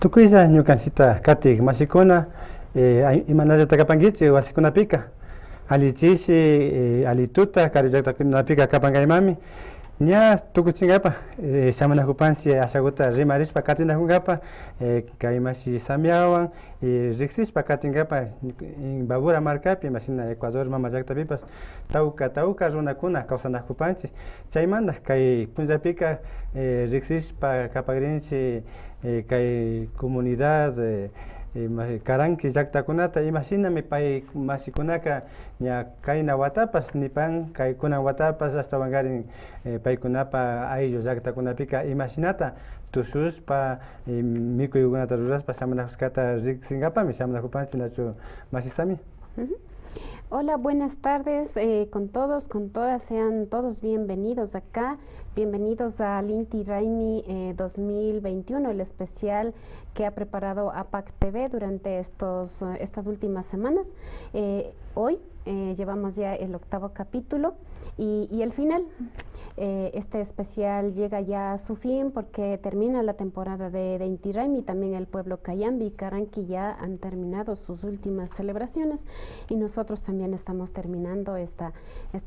Tukuysha ñukanchita katik mashikuna imanallata kapankichik wasikunapika alichishi alituta kari llaqtakunapika kapankaymami ña tukuchinkapa shamanakupanchik ashakuta rimarishpa katinakunkapa kay imashi samiawan riksishpa katinkapa Imbabura markapi imashina Ecuador mama llaqtapipas tawka runakuna kawsanakupanchik chaymanta kay punllapika riksishpa kapakrinchik kay comunidad karanki llaqtakunata imashinami pay mashikunaka ña kayna watapas nipan kay kunan watapas ashtawankarin paykunapa ayllu llaqtakunapika imashinata tushushpa mikuykunata rurashpa shamanakushkata riksinkapami shamanakupanchik nachu mashisami. Hola, buenas tardes con todos, con todas, sean todos bienvenidos acá, bienvenidos al Inti Raymi 2021, el especial que ha preparado APAC TV durante estas últimas semanas. Hoy llevamos ya el 8º capítulo y el final. Este especial llega ya a su fin porque termina la temporada de Inti Raymi. También el pueblo Cayambi y Caranqui ya han terminado sus últimas celebraciones y nosotros también estamos terminando esta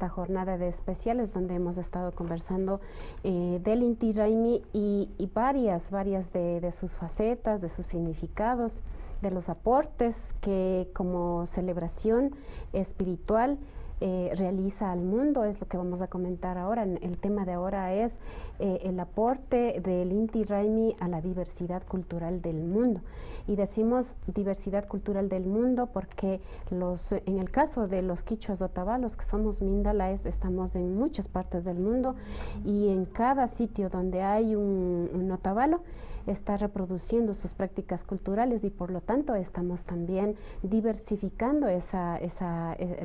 jornada de especiales donde hemos estado conversando del Inti Raymi y varias de sus facetas, de sus significados, de los aportes que como celebración espiritual realiza al mundo. Es lo que vamos a comentar ahora. El tema de ahora es el aporte del Inti Raymi a la diversidad cultural del mundo. Y decimos diversidad cultural del mundo porque en el caso de los quichuas otavalos, que somos mindalaes, estamos en muchas partes del mundo y en cada sitio donde hay un otavalo está reproduciendo sus prácticas culturales y por lo tanto estamos también diversificando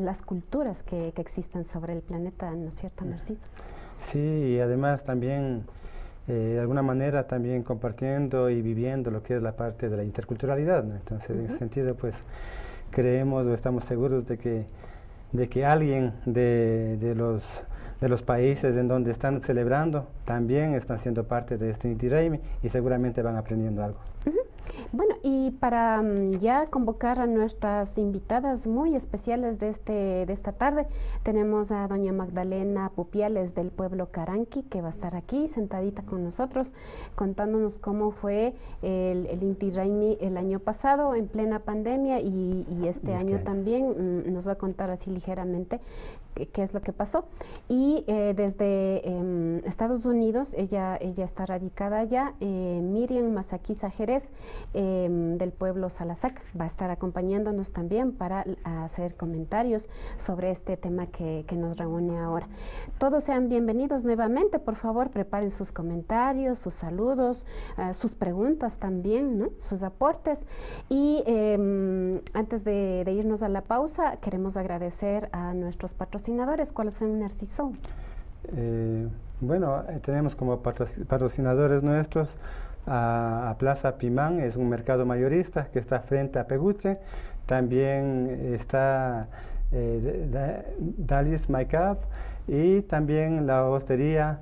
las culturas que existen sobre el planeta, ¿no es cierto, Narciso? Sí, y además también de alguna manera también compartiendo y viviendo lo que es la parte de la interculturalidad, ¿no? Entonces en ese sentido pues creemos o estamos seguros de que alguien de los países en donde están celebrando también están siendo parte de este Inti Raymi y seguramente van aprendiendo algo. Bueno, y para ya convocar a nuestras invitadas muy especiales de esta tarde, tenemos a doña Magdalena Pupiales del pueblo Caranqui, que va a estar aquí sentadita con nosotros, contándonos cómo fue el Inti Raymi el año pasado en plena pandemia y este año también nos va a contar así ligeramente qué es lo que pasó. Y desde Estados Unidos, ella está radicada allá, Miriam Masaquiza Jerez, del pueblo Salasac, va a estar acompañándonos también para hacer comentarios sobre este tema que nos reúne ahora. Todos sean bienvenidos nuevamente, por favor preparen sus comentarios, sus saludos, sus preguntas también, ¿no? Sus aportes. Y antes de irnos a la pausa, queremos agradecer a nuestros patrocinadores. ¿Cuáles son, Narciso? Bueno, tenemos como patrocinadores nuestros a Plaza Pimán, es un mercado mayorista que está frente a Peguche. También está Dalis Makeup y también la hostería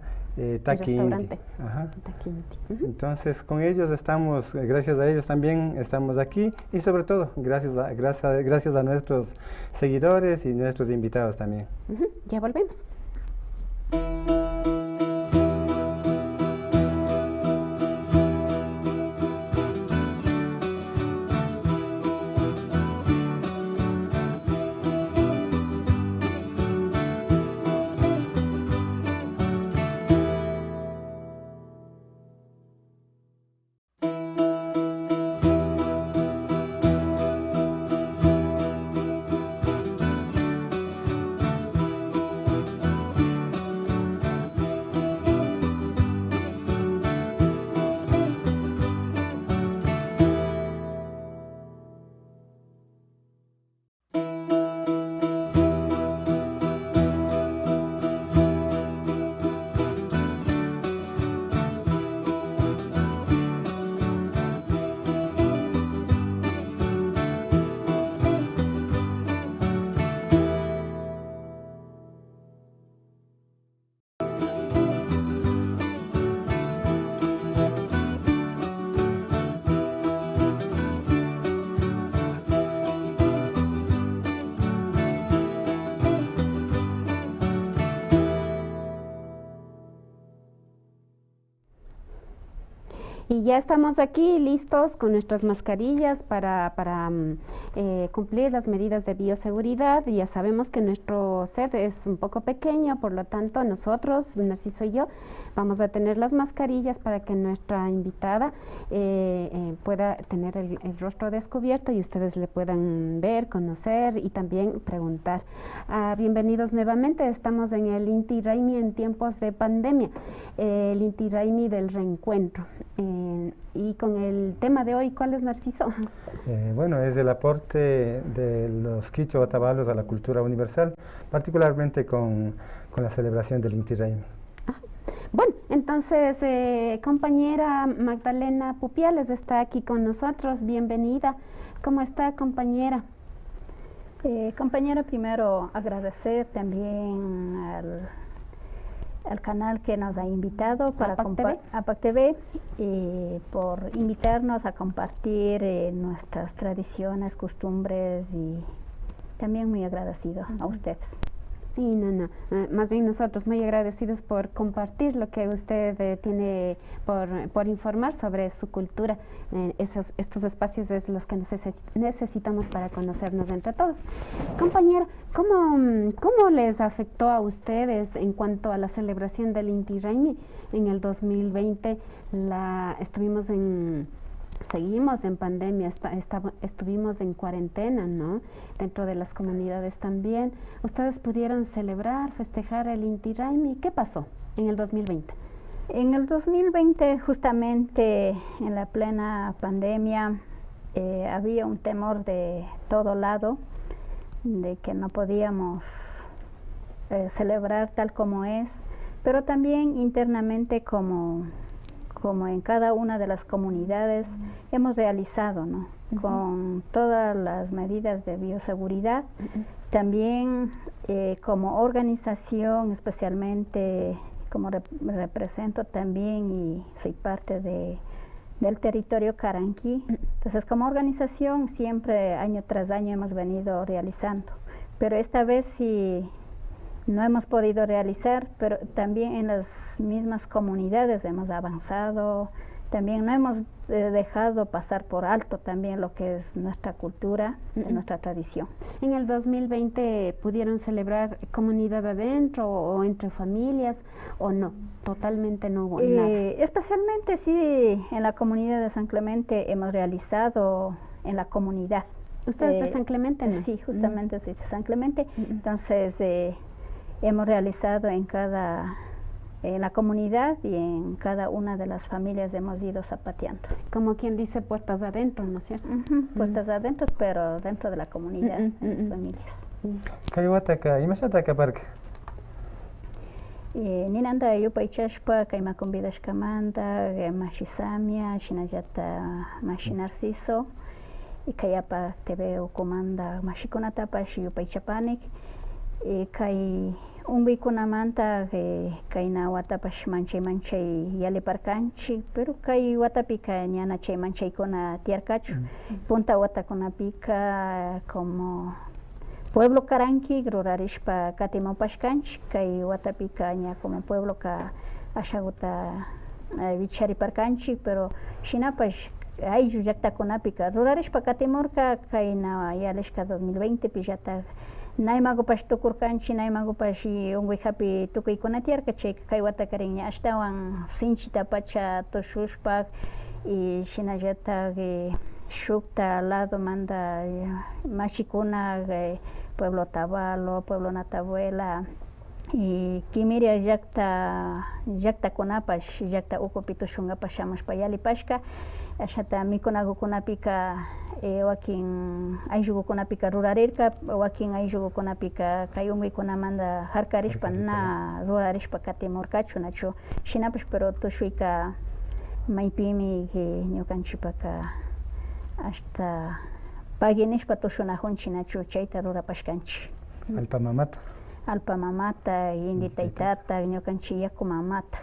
Taki Inti. Taki Inti. Entonces con ellos estamos, gracias a ellos también estamos aquí y sobre todo gracias a nuestros seguidores y nuestros invitados también. Ya volvemos. Y ya estamos aquí listos con nuestras mascarillas para cumplir las medidas de bioseguridad. Ya sabemos que nuestro set es un poco pequeño, por lo tanto nosotros, Narciso y yo, vamos a tener las mascarillas para que nuestra invitada pueda tener el rostro descubierto y ustedes le puedan ver, conocer y también preguntar. Bienvenidos nuevamente, estamos en el Inti Raymi en tiempos de pandemia, el Inti Raymi del reencuentro. Y con el tema de hoy, ¿cuál es, Narciso? Bueno, es el aporte de los quichua otavalos a la cultura universal, particularmente con la celebración del Inti Raymi. Bueno, entonces, compañera Magdalena Pupiales está aquí con nosotros, bienvenida. ¿Cómo está, compañera? Compañera, primero agradecer también al canal que nos ha invitado para APAC TV por invitarnos a compartir nuestras tradiciones, costumbres y también muy agradecido a ustedes. Sí, más bien nosotros muy agradecidos por compartir lo que usted tiene por informar sobre su cultura. Estos espacios es los que necesitamos para conocernos entre todos. Compañera, ¿cómo les afectó a ustedes en cuanto a la celebración del Inti Raymi en el 2020? Seguimos en pandemia, estuvimos en cuarentena, ¿no? Dentro de las comunidades también. ¿Ustedes pudieron celebrar, festejar el Inti Raymi? ¿Qué pasó en el 2020? En el 2020, justamente en la plena pandemia, había un temor de todo lado, de que no podíamos celebrar tal como es, pero también internamente como en cada una de las comunidades hemos realizado, ¿no? Con todas las medidas de bioseguridad. También como organización, especialmente como represento también y soy parte del territorio Caranquí. Entonces, como organización siempre año tras año hemos venido realizando, pero esta vez sí no hemos podido realizar, pero también en las mismas comunidades hemos avanzado, también no hemos dejado pasar por alto también lo que es nuestra cultura, nuestra tradición. ¿En el 2020 pudieron celebrar comunidad adentro o entre familias o no? Totalmente no hubo nada. Especialmente sí, en la comunidad de San Clemente hemos realizado en la comunidad. ¿Usted es de San Clemente, no? Sí, justamente soy de San Clemente, entonces hemos realizado en la comunidad y en cada una de las familias hemos ido zapateando. Como quien dice, puertas adentro, ¿no es cierto? Puertas adentro, pero dentro de la comunidad, en las familias. Kayuataka, imashataka parque. Ninanda yupaychashpa, kayma convidashkamanta, mashisamia, shinayata mashinarciso, y kayapa TV comanda mashikunatapash yupaychapanik, kay unbikunamanta kayna watapash manchay yaliparkanchik, pero kay watapika ñana chay manchaykuna tiarkachu, punta watakunapika como pueblo Caranqui rurarishpa katimawpashkanchik, kay watapika ña como pueblo ka ashaguta wichariparkanchik, pero shinapash ayllu llaqtakunapika rurarishpa katimurka kayna yalishka 2020 pillata naymagupash tukurkanchik, naymagupash unguijapi tukuykuna tiarka, chay kay watakarin ña ashtawan sinchita pacha tushushpak y shinallatak shukta lado manda mashikuna pueblo Tabalo, pueblo Natabuela y kimiria llaqtakunapash llaqta ukupi tushungapash shamushpa yalipashka ashata mikunakukunapika wakin ayllukunapika rurarirka, wakin ayllukunapika kay unguikunamanta harkarishpa na rurarishpa katimurkachu nachu shinapash, pero tushuyka maypimi ñukanchikpaka hasta paginishpa tushunajunchik nachu chayta rurapashkanchik. Alpamamata, Inti Taytata, ñukanchik yaku mamata.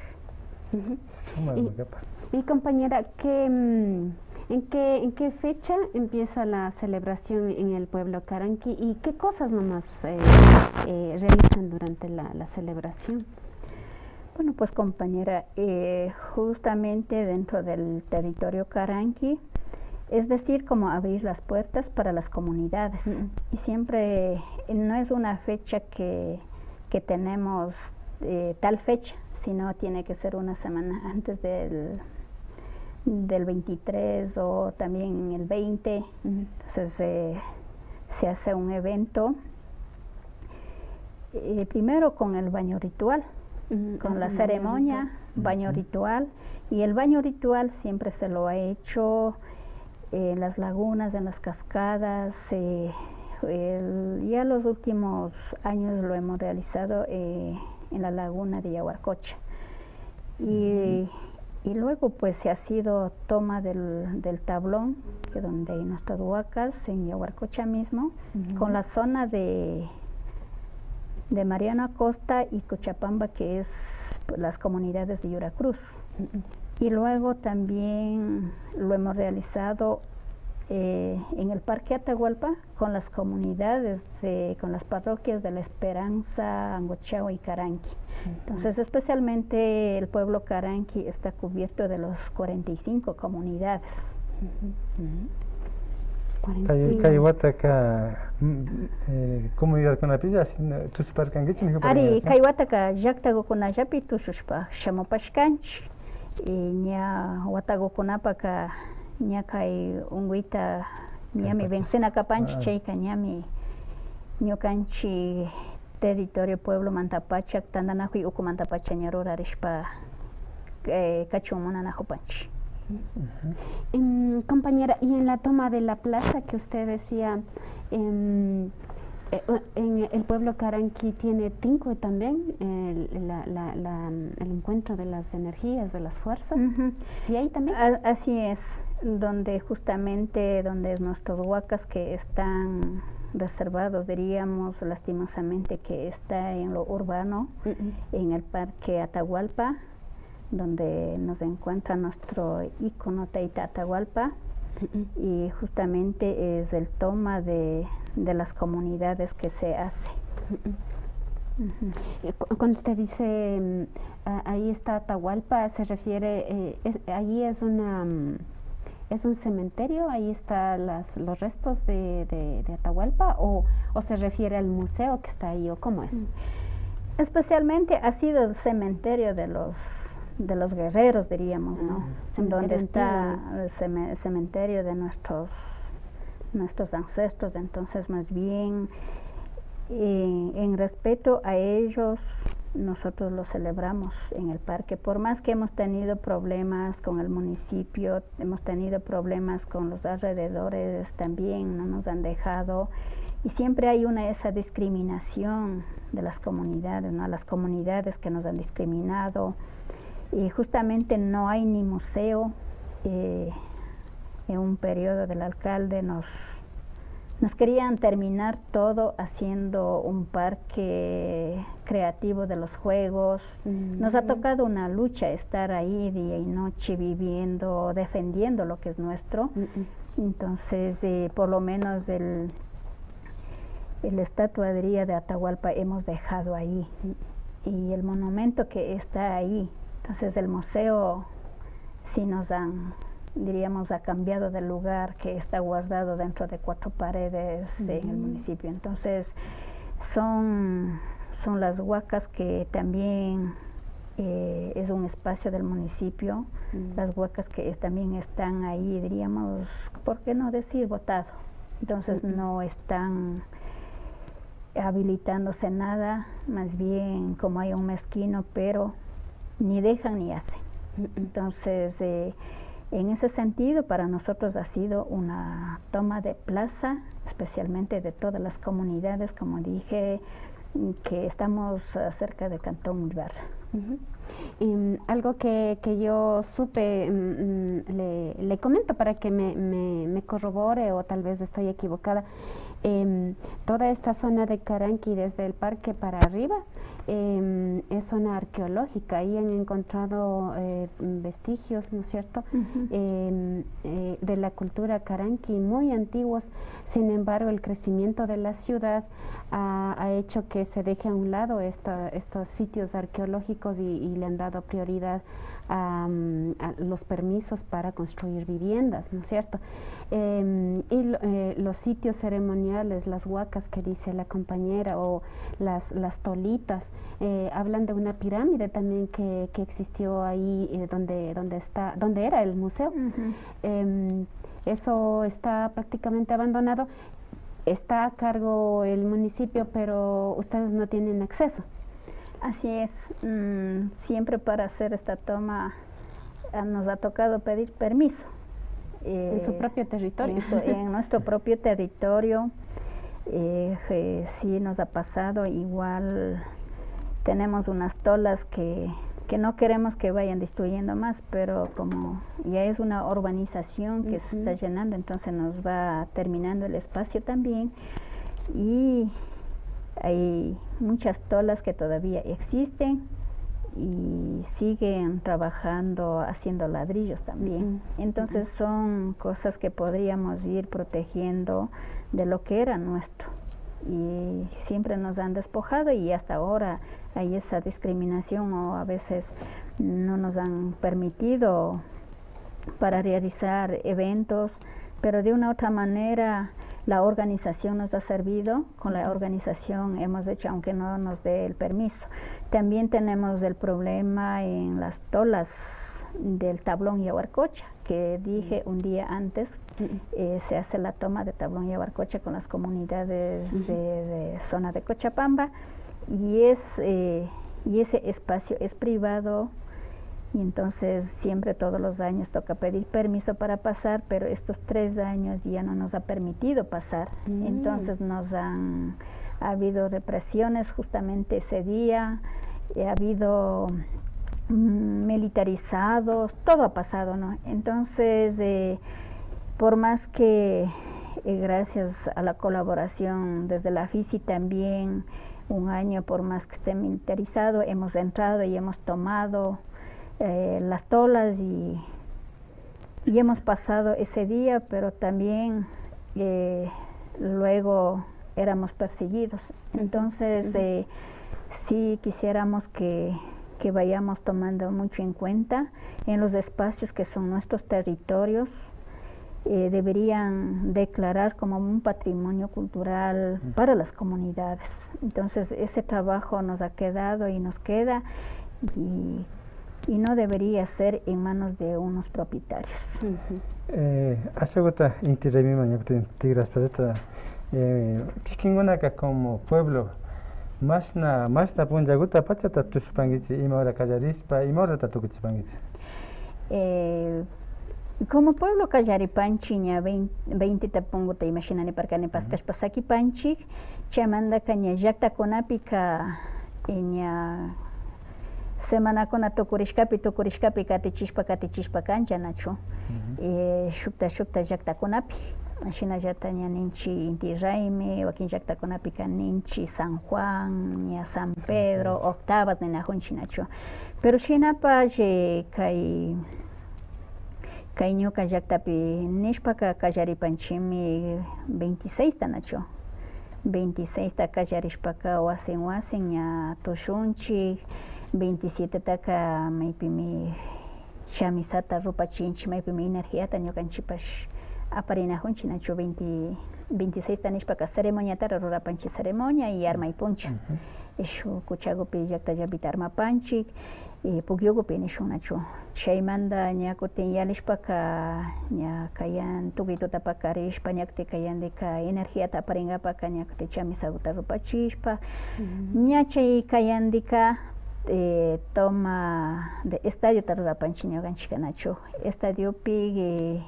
Y compañera, ¿en qué fecha empieza la celebración en el pueblo Caranqui y qué cosas nomás realizan durante la celebración? Bueno, pues compañera, justamente dentro del territorio Caranqui, es decir, como abrir las puertas para las comunidades. Y siempre no es una fecha que tenemos tal fecha, sino tiene que ser una semana antes del 23 o también el 20. Entonces se hace un evento, primero con el baño ritual, con la ceremonia, baño ritual, y el baño ritual siempre se lo ha hecho en las lagunas, en las cascadas. Ya los últimos años lo hemos realizado en la laguna de Yaguarcocha. Y luego pues se ha sido toma del tablón, que donde hay nuestras huacas, en Yaguarcocha mismo, con la zona de Mariano Acosta y Cochapamba, que es las comunidades de Yuracruz. Y luego también lo hemos realizado en el Parque Atahualpa con las comunidades, con las parroquias de La Esperanza, Angochao y Caranqui. Entonces, especialmente el pueblo Caranqui está cubierto de los 45 comunidades. Kaiwataka comunidad con apilla, tus parcanguich ni Ari Kaiwataka yaktago kuna yapi tushpa shamopashkanch y nya watago kunapaka nya kai unguita nyami vencena kapanch cheika nyami nyokanchi territorio pueblo Mantapacha tandanahui uku Mantapacha nyarora rishpa kachumuna najopanch. Compañera, y en la toma de la plaza que usted decía, en el pueblo Caranqui tiene Tinco también, el encuentro de las energías, de las fuerzas. ¿Sí hay también? Así es, donde justamente nuestros huacas que están reservados, diríamos lastimosamente que está en lo urbano, en el Parque Atahualpa, donde nos encuentra nuestro ícono Teita Atahualpa, y justamente es el toma de las comunidades que se hace. Cuando usted dice ahí está Atahualpa, se refiere, ahí es un cementerio, ahí están los restos de Atahualpa, o se refiere al museo que está ahí, o cómo es? Especialmente ha sido el cementerio de los guerreros, diríamos, ¿no? Donde está el cementerio de nuestros ancestros. Entonces, más bien, en respeto a ellos, nosotros lo celebramos en el parque. Por más que hemos tenido problemas con el municipio, hemos tenido problemas con los alrededores, también no nos han dejado. Y siempre hay esa discriminación de las comunidades, ¿no? Las comunidades que nos han discriminado. Y justamente no hay ni museo. En un periodo del alcalde nos querían terminar todo haciendo un parque creativo de los juegos. Nos ha tocado una lucha estar ahí día y noche viviendo, defendiendo lo que es nuestro. Entonces, por lo menos el estatuaría de Atahualpa hemos dejado ahí, y el monumento que está ahí. Entonces el museo sí ha cambiado del lugar, que está guardado dentro de 4 paredes en el municipio. Entonces son las huacas que también es un espacio del municipio, las huacas que también están ahí, diríamos, ¿por qué no decir votado? Entonces no están habilitándose nada, más bien como hay un mezquino, pero ni dejan ni hacen. Entonces, en ese sentido, para nosotros ha sido una toma de plaza, especialmente de todas las comunidades, como dije, que estamos cerca del Cantón Ibarra. Algo que yo supe, le comento para que me corrobore, o tal vez estoy equivocada. Toda esta zona de Caranqui, desde el parque para arriba, es zona arqueológica. Ahí han encontrado vestigios, ¿no es cierto?, de la cultura Caranqui muy antiguos. Sin embargo, el crecimiento de la ciudad ha hecho que se deje a un lado estos sitios arqueológicos y le han dado prioridad a los permisos para construir viviendas, ¿no es cierto? Los sitios ceremoniales, las huacas que dice la compañera, o las tolitas, hablan de una pirámide también que existió ahí donde era el museo. Eso está prácticamente abandonado. Está a cargo el municipio, pero ustedes no tienen acceso. Así es. Siempre para hacer esta toma nos ha tocado pedir permiso. En su propio territorio. En nuestro propio territorio. Sí nos ha pasado. Igual tenemos unas tolas que no queremos que vayan destruyendo más, pero como ya es una urbanización que se está llenando, entonces nos va terminando el espacio también. Y hay muchas tolas que todavía existen y siguen trabajando, haciendo ladrillos también. Entonces son cosas que podríamos ir protegiendo de lo que era nuestro. Y siempre nos han despojado, y hasta ahora hay esa discriminación, o a veces no nos han permitido para realizar eventos, pero de una u otra manera la organización nos ha servido. Con la organización hemos hecho, aunque no nos dé el permiso. También tenemos el problema en las tolas del Tablón Yaguarcocha, que dije un día antes. Se hace la toma de Tablón Yaguarcocha con las comunidades de zona de Cochabamba, y ese espacio es privado, y entonces siempre, todos los años, toca pedir permiso para pasar, pero estos 3 años ya no nos ha permitido pasar. Entonces ha habido represiones justamente ese día, ha habido militarizados, todo ha pasado, ¿no? Entonces por más que gracias a la colaboración desde la FICI también, un año, por más que esté militarizado, hemos entrado y hemos tomado las tolas y hemos pasado ese día, pero también luego éramos perseguidos. Entonces sí quisiéramos que vayamos tomando mucho en cuenta en los espacios que son nuestros territorios. Deberían declarar como un patrimonio cultural para las comunidades. Entonces ese trabajo nos ha quedado y nos queda, y no debería ser en manos de unos propietarios. Asegota intiremi tigras paseta Kikingunaka como pueblo más na punjaguta pachata tushpangichi imahora kallarispa imahora tatukuchipangichi. Como pueblo Callaripanchi ña 20 tapunguta imaginani parkani paskashpa sakipanchi, chamandaka ña llaqtakunapi ña semanakuna tukurishkapi katichishpa kancha nachu. Shukta llaqtakunapi, shinallata ña ninchi Inti Raymi, wakin llaqtakunapi ninchi San Juan, ña San Pedro, Octavas ninajunchi nachu. Pero shinapash kay ñuka llaqtapi nishpaka kallaripanchimi 26 nachu. 26 kallarishpaka wasin ña tushunchik, 27 maypimi chamisata rupachinchik, maypimi energiata ñukanchipash aparinajunchik nachu. 26 nishpaka ceremoniatara rurapanchik ceremonia y armaypunchik. Ishu Kuchagupi llaqtallapita armapanchik, pukyukupi nishun nachu. Chaymanta ña kutin yalishpaka ña kayan tukituta pakarishpa, ña kutin kayandika energiata aparingapaka ña kutin chamisaguta rupachishpa, ña chay kayandika toma de estadiota rurapanchik ñukanchik nachu. Estadiopi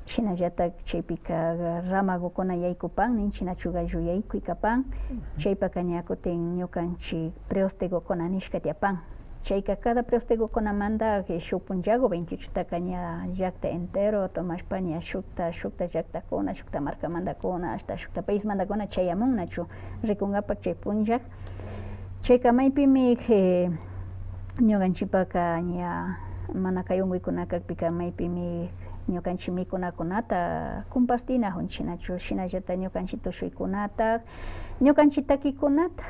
shinallatak chaypika ramagukuna yaykupan ninchik nachu, gallo yaykuykapan. Chaypaka ña kutin ñukanchik preostegokuna nishka tiapan. Chayka cada preostegokunamanta shuk punllagu 28 ña llaqta entero tomashpa ña shukta llaqtakuna, shukta markamantakuna, hasta shukta paismantakuna chayamun nachu rikungapak chay punllak. Chayka maypimi ñukanchipaka ña mana kay unkuykunakakpika maypimi ñukanchik mikunakunata compartinajunchik nachu. Shinallata ñukanchik tushuykunata, ñukanchik takikunata,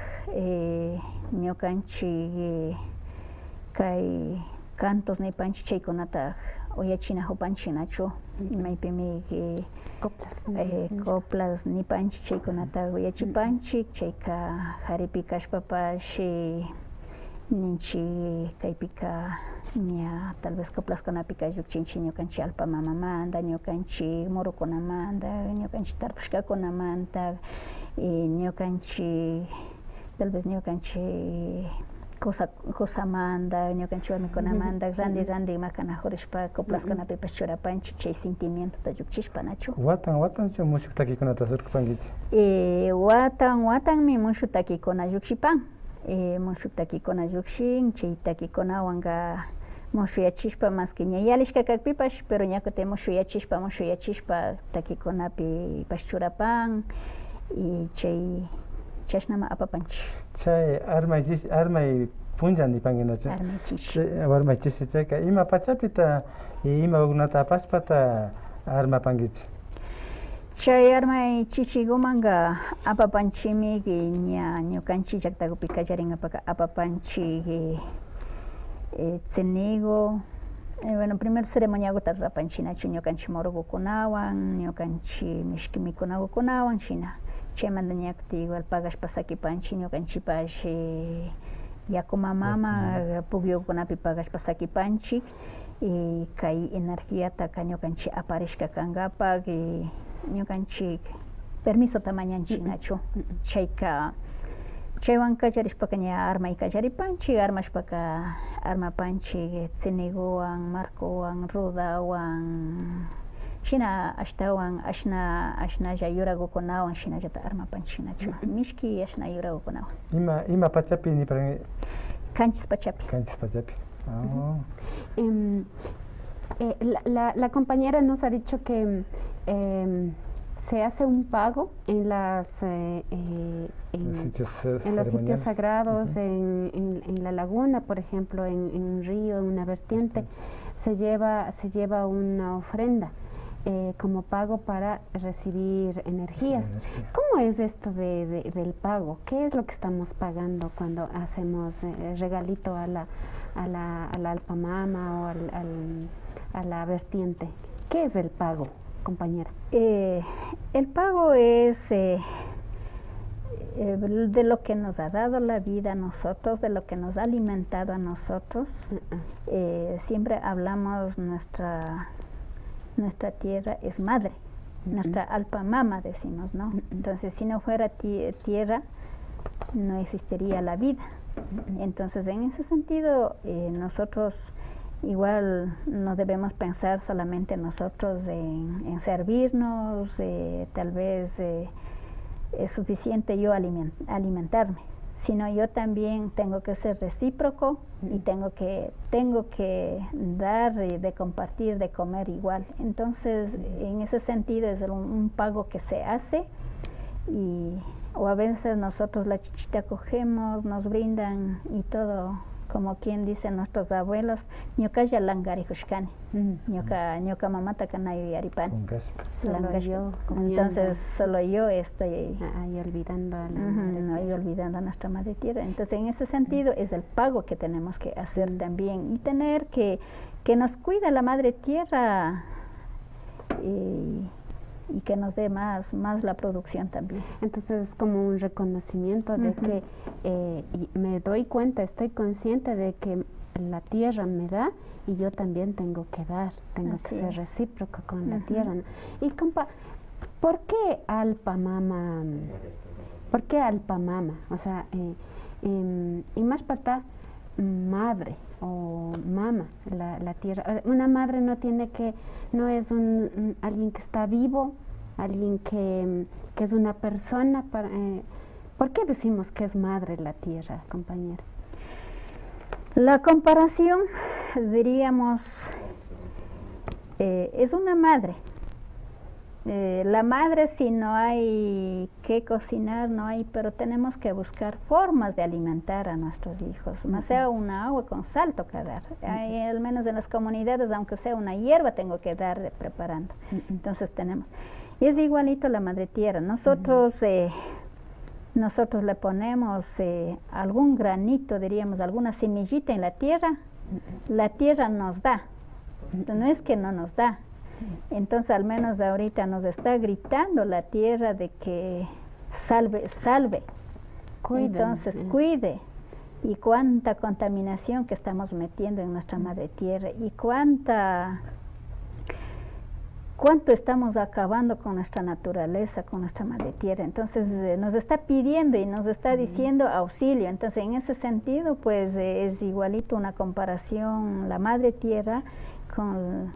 ñukanchik kay cantos nipanchik chaykunata uyachina hupanchinachu maypimi coplas nipanchik chaykunata uyachipanchik chayka haripi kashpapash ninchik kaypika ña tal vez coplaskunapika llukchinchik ñukanchik alpa mamamanta ñukanchik murukunamanta ñukanchik tarpushkakunamanta ñukanchik tal vez ñukanchik kusamanta ñukanchik warmikunamanta randy makanajurishpa coplaskunapipas churapanchik chay sentimientota llukchishpa nachu. Watan mushuk takikunata surkupankichik. Watanmi mushuk takikuna llukshipan. Mushuk takikuna llukshin chay takikunawanka mushuyachishpa mas que ña yalishka kakpipash pero ña kutin mushuyachishpa takikunapipash churapan y chashnama apapanchik. Chay armay punlla nipankinachu. Armay chishi chayka ima pachapita ima ugnata apashpata armapankichik. Chay armay chichigumanka apapanchimi ña ñukanchik llaktakupi kallarinapaka apapanchik tsinigu bueno primer ceremoniakuta rurapanchinachu ñukanchik murukukunawan ñukanchik mishki mikunakunawan shina chaymanta ña kutin igual pagashpa sakipanchik ñukanchikpash yaku mamama pukyukunapi pagashpa sakipanchik y kay energiataka ñukanchik aparishka kankapak ñukanchik permisota mañanchik nachu chayka chaywan kallarishpaka ña armay kallaripanchik armashpaka armapanchik tsiniguwan marcowan rudawan shina ashnalla yurakukunawan shinallata armapanchik nachu mishki ashna yurakukunawan Ima pachapi niparanki? Kanchis pachapi. La compañera nos ha dicho que se hace un pago en los sitios sagrados, en la laguna, por ejemplo, en un río, en una vertiente, se lleva una ofrenda como pago para recibir energías. ¿Cómo es esto del pago? ¿Qué es lo que estamos pagando cuando hacemos regalito a la alpamama o a la vertiente? ¿Qué es el pago, compañera? El pago es de lo que nos ha dado la vida a nosotros, de lo que nos ha alimentado a nosotros. Siempre hablamos nuestra tierra es madre, nuestra alpamama decimos, ¿no? Entonces si no fuera tierra no existiría la vida. Entonces en ese sentido nosotros igual no debemos pensar solamente nosotros en servirnos, tal vez es suficiente yo alimentarme, sino yo también tengo que ser recíproco y tengo que dar de compartir, de comer igual. Entonces en ese sentido es un pago que se hace o a veces nosotros la chichita cogemos, nos brindan y todo, como quien dice nuestros abuelos, ñuka yalangari hushkani, ñuka mamata kanayo yaripani. Entonces solo yo estoy olvidando olvidando a nuestra madre tierra. Entonces en ese sentido es el pago que tenemos que hacer también y tener que nos cuida la madre tierra y que nos dé más la producción también. Entonces es como un reconocimiento de que me doy cuenta, estoy consciente de que la tierra me da y yo también tengo que dar, tengo que ser recíproco con la tierra, ¿no? Y compa, ¿por qué alpamama? ¿Por qué alpamama? O sea, y más para madre o mama, la tierra. Una madre no es alguien que está vivo, alguien que es una persona. ¿Por qué decimos que es madre la tierra, compañera? La comparación, diríamos, es una madre. La madre, si no hay que cocinar, no hay, pero tenemos que buscar formas de alimentar a nuestros hijos, más sea una agua con sal toca dar, al menos en las comunidades, aunque sea una hierba tengo que dar preparando. Entonces tenemos, y es igualito la madre tierra, nosotros le ponemos algún granito, diríamos, alguna semillita en la tierra La tierra nos da, no es que no nos da. Entonces al menos ahorita nos está gritando la tierra de que salve, salve. Entonces cuide. Y cuánta contaminación que estamos metiendo en nuestra madre tierra y cuánto estamos acabando con nuestra naturaleza, con nuestra madre tierra. Entonces nos está pidiendo y nos está diciendo auxilio. Entonces en ese sentido pues es igualito una comparación la madre tierra con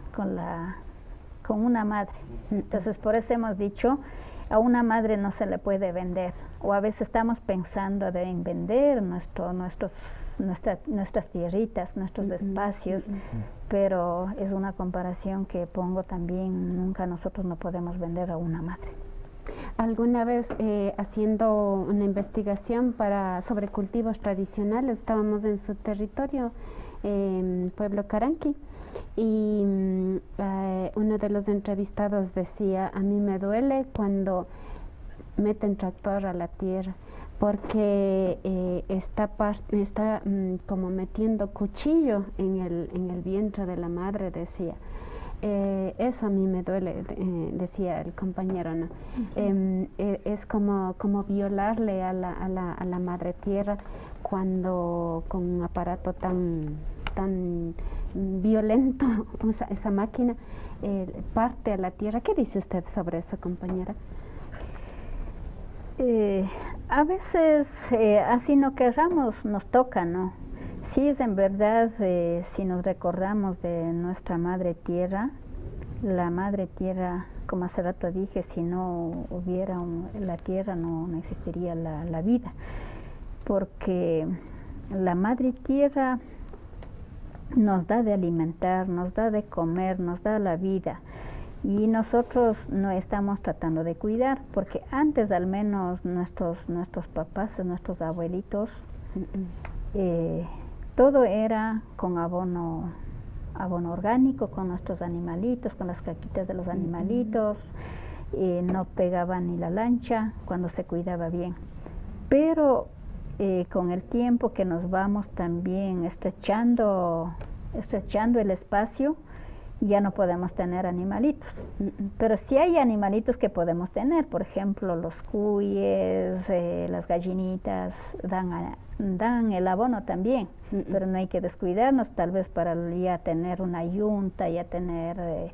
una madre. Entonces por eso hemos dicho, a una madre no se le puede vender, o a veces estamos pensando en vender nuestras tierritas, nuestros espacios, pero es una comparación que pongo también, nunca nosotros no podemos vender a una madre. Alguna vez haciendo una investigación sobre cultivos tradicionales, estábamos en su territorio, Pueblo Caranqui, y uno de los entrevistados decía, a mí me duele cuando meten tractor a la tierra, porque está como metiendo cuchillo en el vientre de la madre, decía. Eso a mí me duele, decía el compañero, ¿no? Es como violarle a la madre tierra cuando con un aparato tan violento, esa máquina parte a la tierra. ¿Qué dice usted sobre eso, compañera? A veces, así no querramos, nos toca, ¿no? Sí, es en verdad, si nos recordamos de nuestra madre tierra, la madre tierra, como hace rato dije, si no hubiera la tierra no existiría la vida, porque la madre tierra nos da de alimentar, nos da de comer, nos da la vida. Y nosotros no estamos tratando de cuidar, porque antes al menos nuestros papás, nuestros abuelitos, todo era con abono orgánico, con nuestros animalitos, con las caquitas de los animalitos, no pegaban ni la lancha cuando se cuidaba bien. Pero con el tiempo que nos vamos también estrechando el espacio, ya no podemos tener animalitos. Pero sí hay animalitos que podemos tener, por ejemplo los cuyes, las gallinitas, dan el abono también, pero no hay que descuidarnos, tal vez para ya tener una yunta, ya tener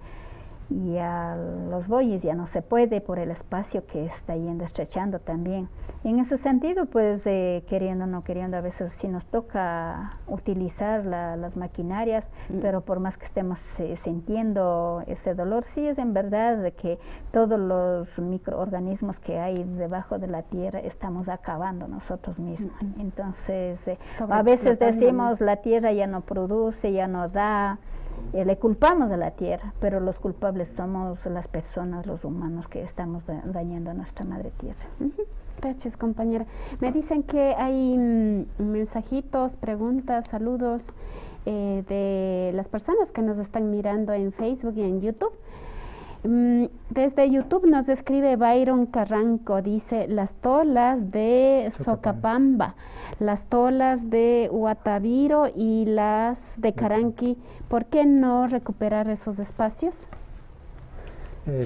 ya los bueyes ya no se puede por el espacio que está yendo estrechando también. En ese sentido, pues queriendo o no queriendo, a veces sí nos toca utilizar las maquinarias, pero por más que estemos sintiendo ese dolor, sí es en verdad de que todos los microorganismos que hay debajo de la tierra estamos acabando nosotros mismos. Entonces, a veces decimos la tierra ya no produce, ya no da, le culpamos a la tierra, pero los culpables somos las personas, los humanos, que estamos dañando a nuestra madre tierra. Gracias, compañera. Me dicen que hay mensajitos, preguntas, saludos de las personas que nos están mirando en Facebook y en YouTube. Desde YouTube nos escribe Byron Carranco, dice: las tolas de Socapamba, las tolas de Huataviro y las de Caranqui, ¿por qué no recuperar esos espacios?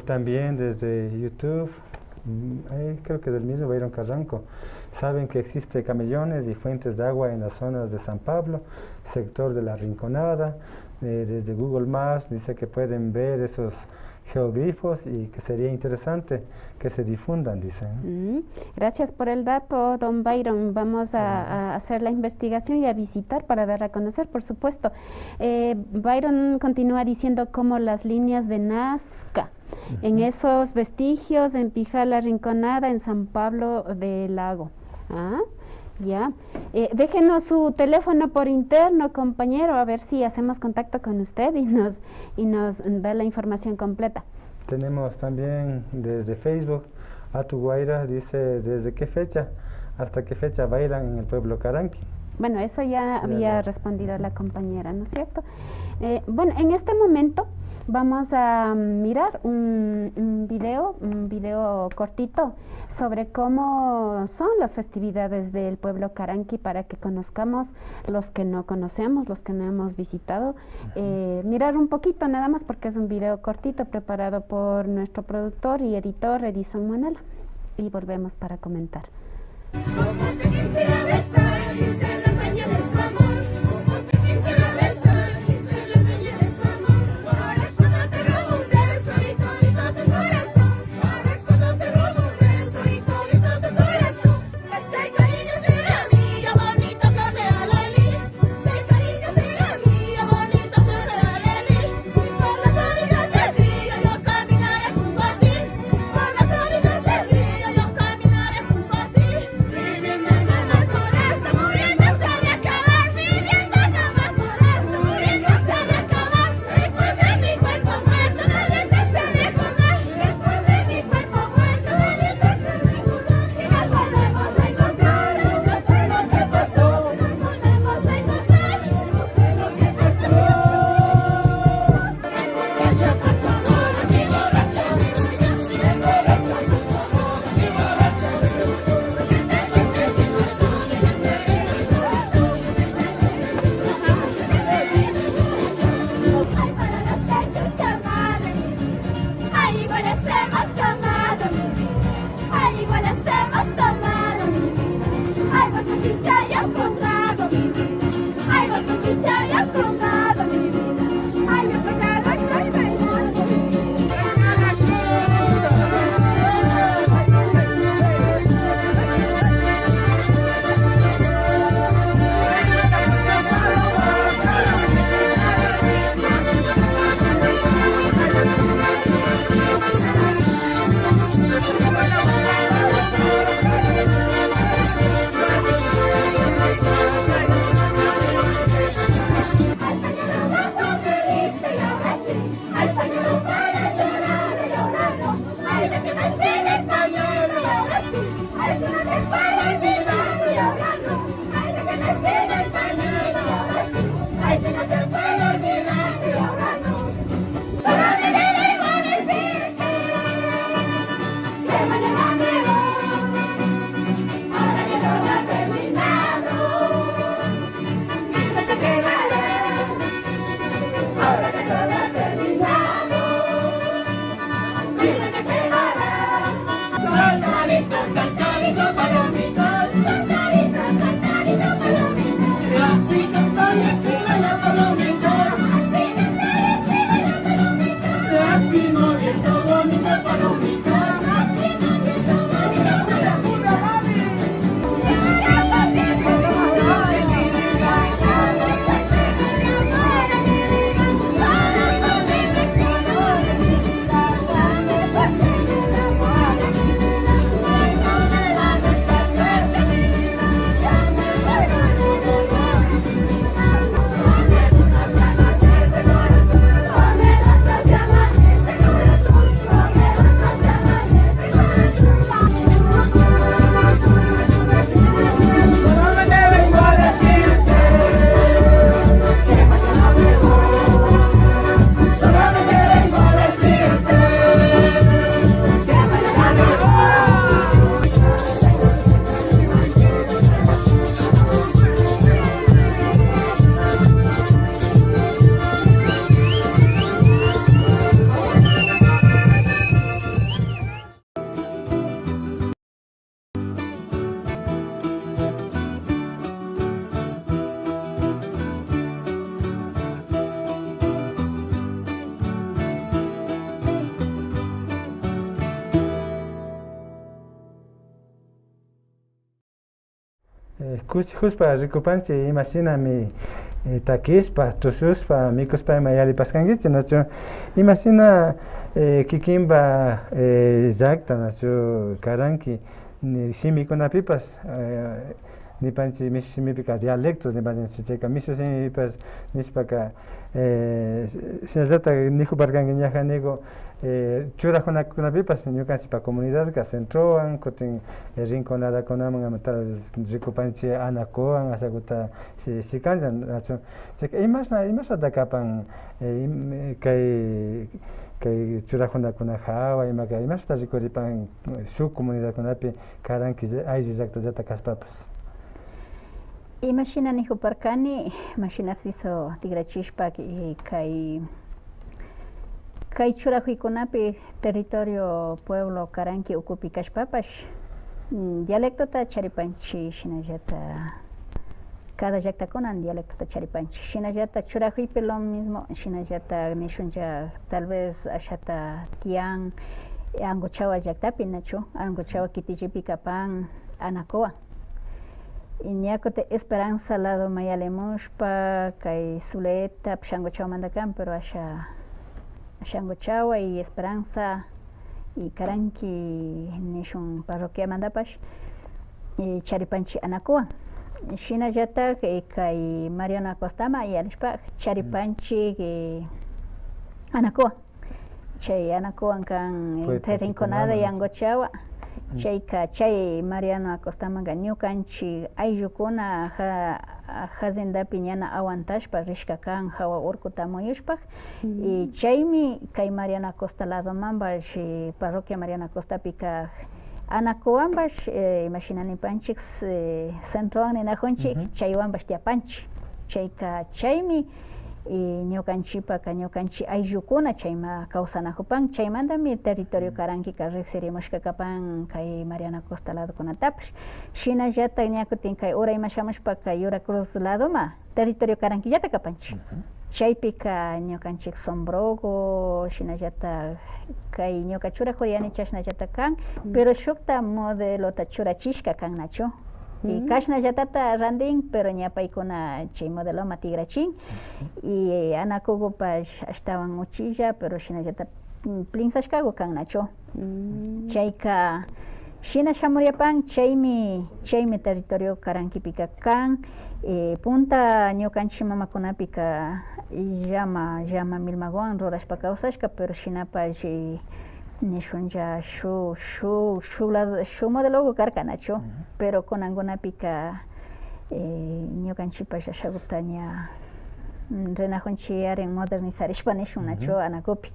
También desde YouTube, creo que del mismo Byron Carranco, saben que existe camellones y fuentes de agua en las zonas de San Pablo, sector de La Rinconada. Desde Google Maps dice que pueden ver esos geoglifos y que sería interesante que se difundan, dicen. Gracias por el dato, don Byron. Vamos a hacer la investigación y a visitar para dar a conocer, por supuesto. Byron continúa diciendo cómo las líneas de Nazca, en esos vestigios, en Pijala, La Rinconada, en San Pablo del Lago. Ya. Déjenos su teléfono por interno, compañero, a ver si hacemos contacto con usted y nos da la información completa. Tenemos también desde Facebook, Atu Guaira dice: ¿desde qué fecha hasta qué fecha bailan en el pueblo Caranqui? Bueno, eso ya había respondido la compañera, ¿no es cierto? Bueno, en este momento vamos a mirar un video cortito sobre cómo son las festividades del pueblo Caranqui para que conozcamos los que no conocemos, los que no hemos visitado. Mirar un poquito nada más porque es un video cortito preparado por nuestro productor y editor Edison Manala. Y volvemos para comentar. Kuchuspa rikupanchi imashina mi takispa, tushuspa, mikuspa mayali paskangichi nacho imashina kikimba llakta nacho Caranqui ni simikunapipas nipanchi mishu simipika dialectos nipanchi chayka mishu simipipas nishpaka sinallata nijuparkanki ñaja niku churakunapipas ñukanchikpa comunidadqa centrowan kutin rinconadakunaman tal rikupanchik anakuwan ashakuta sikanllan nachu chayka imashata kapan kay churakunakuna hawa imashta rikuripan shuk comunidadkunapi karanki ayllu llaqtallata kaspapas. Imashinani huparkani Narciso tigrachishpa kay churajuykunapi territorio pueblo karanki ukupi kashpapash dialectota charipanchik shinallata cada llaqtakunan dialectota charipanchik shinallata churajuypi lo mismo shinallata nishuncha tal vez ashata tiyan Angochawa llaqtapi nachu Angochawa kitichipi kapan Anacoa ñakuti Esperanza lado mayalemushpa kay Zuleta Angochawa mandakan pero Angochawa y Esperanza y karanki nishun parroquia mandapash y charipanchi Anacoa shinallata kay Mariano Acostama y alishpa charipanchi Anacoa chay Anacoa kan entre Rinconada y Angochawa chay Mariano Acostamanga ñukanchik ayllukuna hacendapi ñana awantashpa rishka kan hawa urkuta muyushpak y chaymi kay Mariano Acosta ladomanbash parroquia Mariano Acostapi kaq Anacowanbash imashinanipanchik centrowan ninajunchik chaywanbash tiapanchik chaymi ñukanchik ayllukuna chayma kawsanajupan chaymantami territorio karankika riqsirimushka kapan kay Mariano Acosta ladokunatapish shinallatak ñakutin kay urayman shamushpa kay Yura Cruz ladoma territorio karankillata kapanchik chaypika ñukanchik Sombrogo shinallatak kay ñuka churajuriyani chashnallata kan pero shukta modelota churachishka kan nachu y kashnallatata randin pero ñapaykuna chay modeloma tigrachin y anakugupash ashtawan uchilla pero shinallata plinsashkagu kan nachu chayka shina shamuriapan chaymi territorio karankipika kan punta ñukanchik mamakunapika llama Milmaguan rurashpa kawsashka pero shinapash nishunlla shu modelogo karka nachu pero kunankunapika ñukanchikpash ashakuta ña rinajunchik arin modernizarishpa nishun nachu Anacupi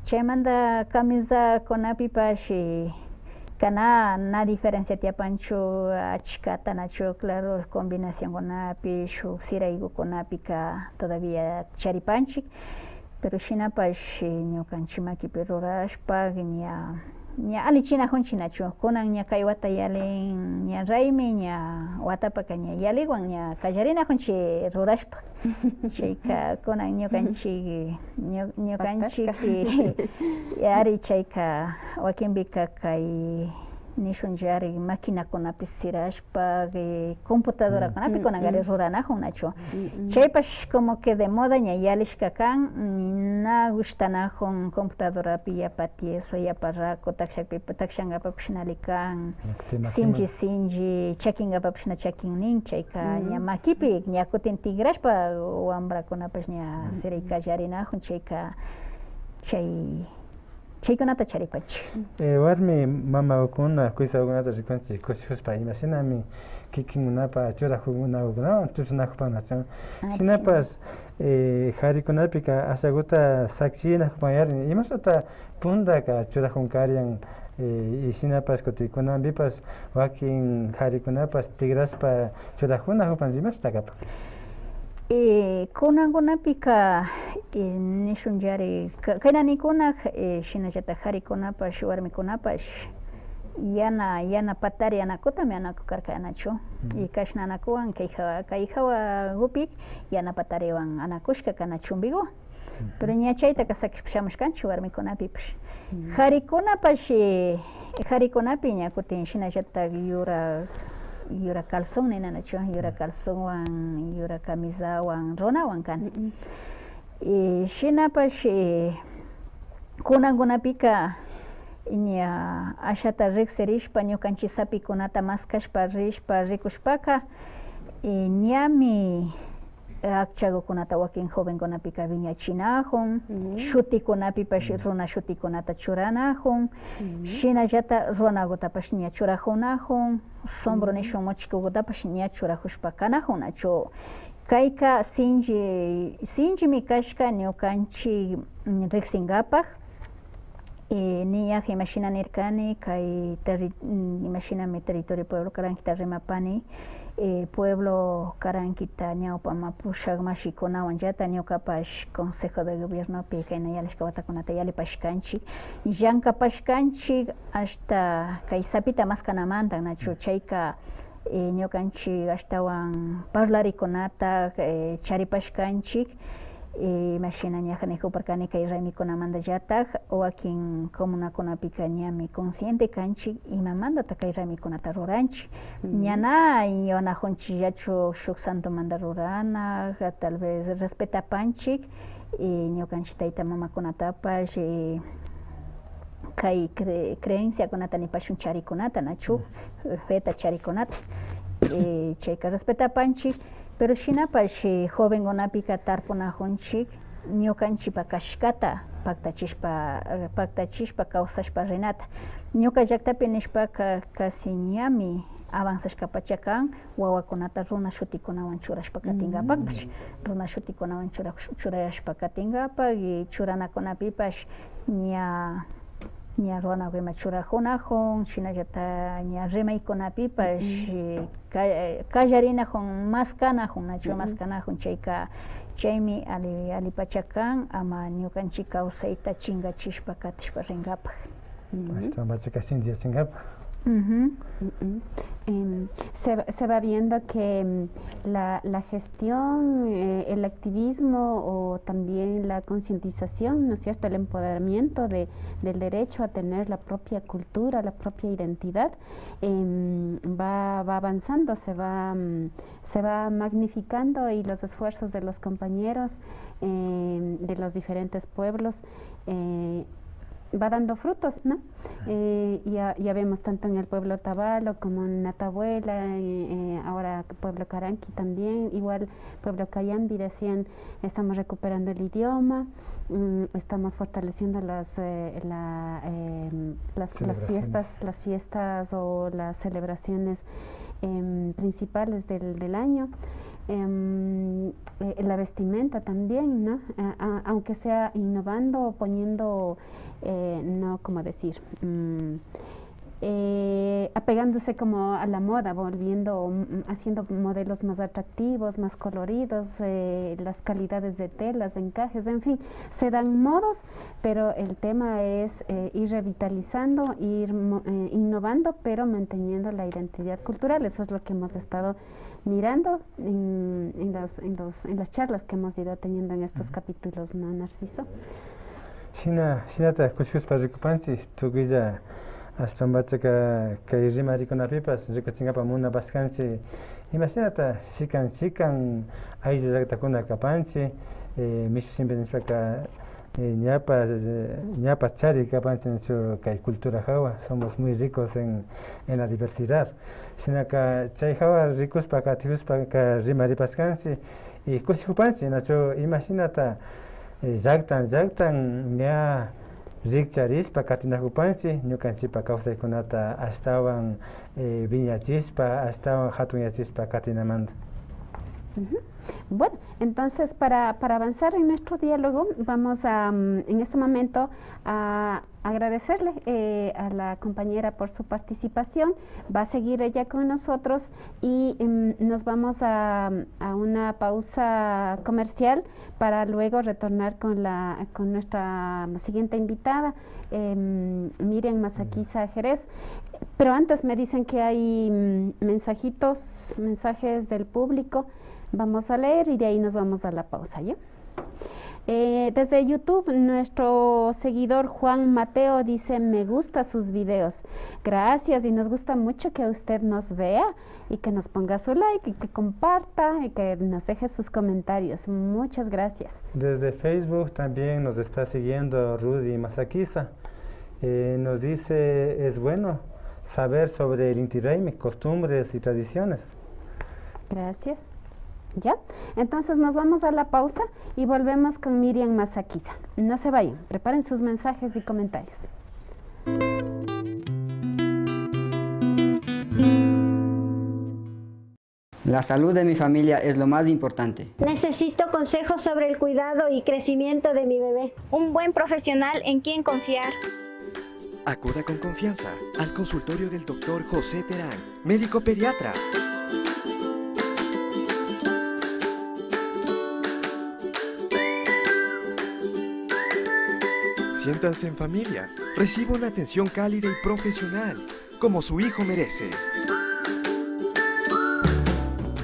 chaymanta camisakunapipash kana na diferencia tiapanchu achkata nachu claro combinacionkunapi shuk siraykukunapika todavía charipanchik pero shinapash ñukanchik makipi rurashpa ña allichinajunchik nachu kunan ña kay wata yalin ña raymi ña watapaka ña yaliwan ña kallarinajunchik rurashpa chayka kunan ñukanchik ari chayka wakinpika kay nishunlla ari maquinakunapi sirashpa computadorakunapi kunanqari ruranajun nachu chaypash como que de moda ña yalishka kan na gushtanajun computadorapi yapa tieso yapa raku takshankapapish nali kan sinji chakinkapapish na chakin nin chayka ña makipi ña kutin tigrashpa wambrakunapash ña siray kallarinajun chayka chaykunata charipanchik warmi mamakuna kuysakunata rikunchik kushikushpa imashinami kikinkunapa churakunakunawan tusunakpan nachu shinapas qharikunapika ashakuta sakinakpayarin imashata puntaka churakunkarin y shinapas kutin kunanpipas wakin qharikunapas tigrashpa churakunakupan imashta kapan kunankunapika nishunllari kaynanikunak shinallatak qharikunapash warmikunapash yana patari anakutami anakukarka nachu y kashna anakuwan kay hawakupik yana patariwan anakushka kana chumbigu pero ña chaytaka sakishpa shamushkanchik warmikunapipish qharikunapi ña kutin shinallatak yura calzón nina nachu yura calzonwan yura camisawan runawan kan y shinapash kunankunapika ña ashata riqsirishpa ñukanchik sapikunata maskashpa rishpa rikushpaka ñami akchago kunata wakin joven kunapika viñachinahun, shuti kunapipash runa shuti kunata churanahun, shinallata runagutapash ña churajunahun, sombro nishun mochikugutapash ña churajushpakanahun nachu. Kayka sinchimi kashka ñukanchik riqsinkapak, niyak imashina nirkani kay imashinami territorio pueblo karankita rimapani, pueblo karankita ñawpa mapushak mashikunawan llata ñukapash consejo de gobiernopi kayna yalishka watakunata yalipashkanchik, llankapashkanchik hasta kay sapita maskanamanta nachu chayka ñukanchik ashtawan parlarikunata charipashkanchik, imashina ñajanikuparkani kay raymikunamanta llatak wakin comunakunapika ñami consciente kanchik imamantata kay raymikunata ruranchik, ñana yunajunchikllachu shuk santumanta rurana tal vez respetapanchik ñukanchik tayta mamakunatapash kay creenciakunata nipashun charikunata nachu feta charikunata chayka respetapanchik, pero shinapash jovenkunapika tarpunajunchik ñukanchikpa kashkata paktachishpa kawsashpa rinata, ñuka llaktapi nishpaka casi ñami avanzashka pacha kan wawakunata runa shutikunawan churashpa katingapakpash, runa shutikunawan churashpa katingapak y churanakunapipash ña runakuna churajunajun, shinallata ña rimaykunapipash kallarinajun maskanajun nachu maskanajun chayka chaymi ali pacha kan ama ñukanchik kawsayta chinkachishpa katishpa rinkapak. Se va viendo que la gestión, el activismo o también la concientización, ¿no es cierto?, el empoderamiento del derecho a tener la propia cultura, la propia identidad, va avanzando, se va magnificando, y los esfuerzos de los compañeros de los diferentes pueblos va dando frutos, ¿no? Ya vemos tanto en el pueblo Tabalo como en Atabuela, ahora pueblo Caranqui también, igual pueblo Cayambi decían, estamos recuperando el idioma, estamos fortaleciendo las fiestas o las celebraciones principales del año. La vestimenta también, ¿no? Aunque sea innovando, poniendo, no, como decir, apegándose como a la moda, haciendo modelos más atractivos, más coloridos, las calidades de telas, encajes, en fin, se dan modos, pero el tema es ir revitalizando, ir innovando, pero manteniendo la identidad cultural. Eso es lo que hemos estado mirando en las charlas que hemos ido teniendo en estos capítulos, ¿no, Narciso? Shinata kushkuspa rikupanchis tukulla hasta mbachaka kay rimarikunapipas rikuchinkapa munapashkanchik imashinata shikan ayllullaktakuna kapanchik mishu siempre nishpaka ñapa chari kapanchik kay cultura jawa, somos muy ricos en la diversidad. Shinaka chay jawa rikuspa katikuspa rimaripashkanchik y kushikupanchik nachu imashinata llaktan ña rikcharispa katinakupanchik ñukanchikpa kawsaykunata ashtawan viñachishpa, ashtawan hatunyachispa katinamanta. Bueno, entonces para avanzar en nuestro diálogo vamos en este momento a agradecerle a la compañera por su participación. Va a seguir ella con nosotros y nos vamos a una pausa comercial para luego retornar con nuestra siguiente invitada, Miriam Masaquiza Jerez. Pero antes me dicen que hay mensajes del público. Vamos a leer y de ahí nos vamos a la pausa, ¿ya? Desde YouTube, nuestro seguidor Juan Mateo dice: me gusta sus videos. Gracias, y nos gusta mucho que usted nos vea y que nos ponga su like y que comparta y que nos deje sus comentarios. Muchas gracias. Desde Facebook también nos está siguiendo Rudy Masaquiza. Nos dice: es bueno saber sobre el Inti Raymi, costumbres y tradiciones. Gracias. ¿Ya? Entonces nos vamos a la pausa y volvemos con Miriam Masaquiza. No se vayan, preparen sus mensajes y comentarios. La salud de mi familia es lo más importante. Necesito consejos sobre el cuidado y crecimiento de mi bebé. Un buen profesional en quien confiar. Acuda con confianza al consultorio del Dr. José Terán, médico pediatra. Siéntanse en familia. Reciba una atención cálida y profesional, como su hijo merece.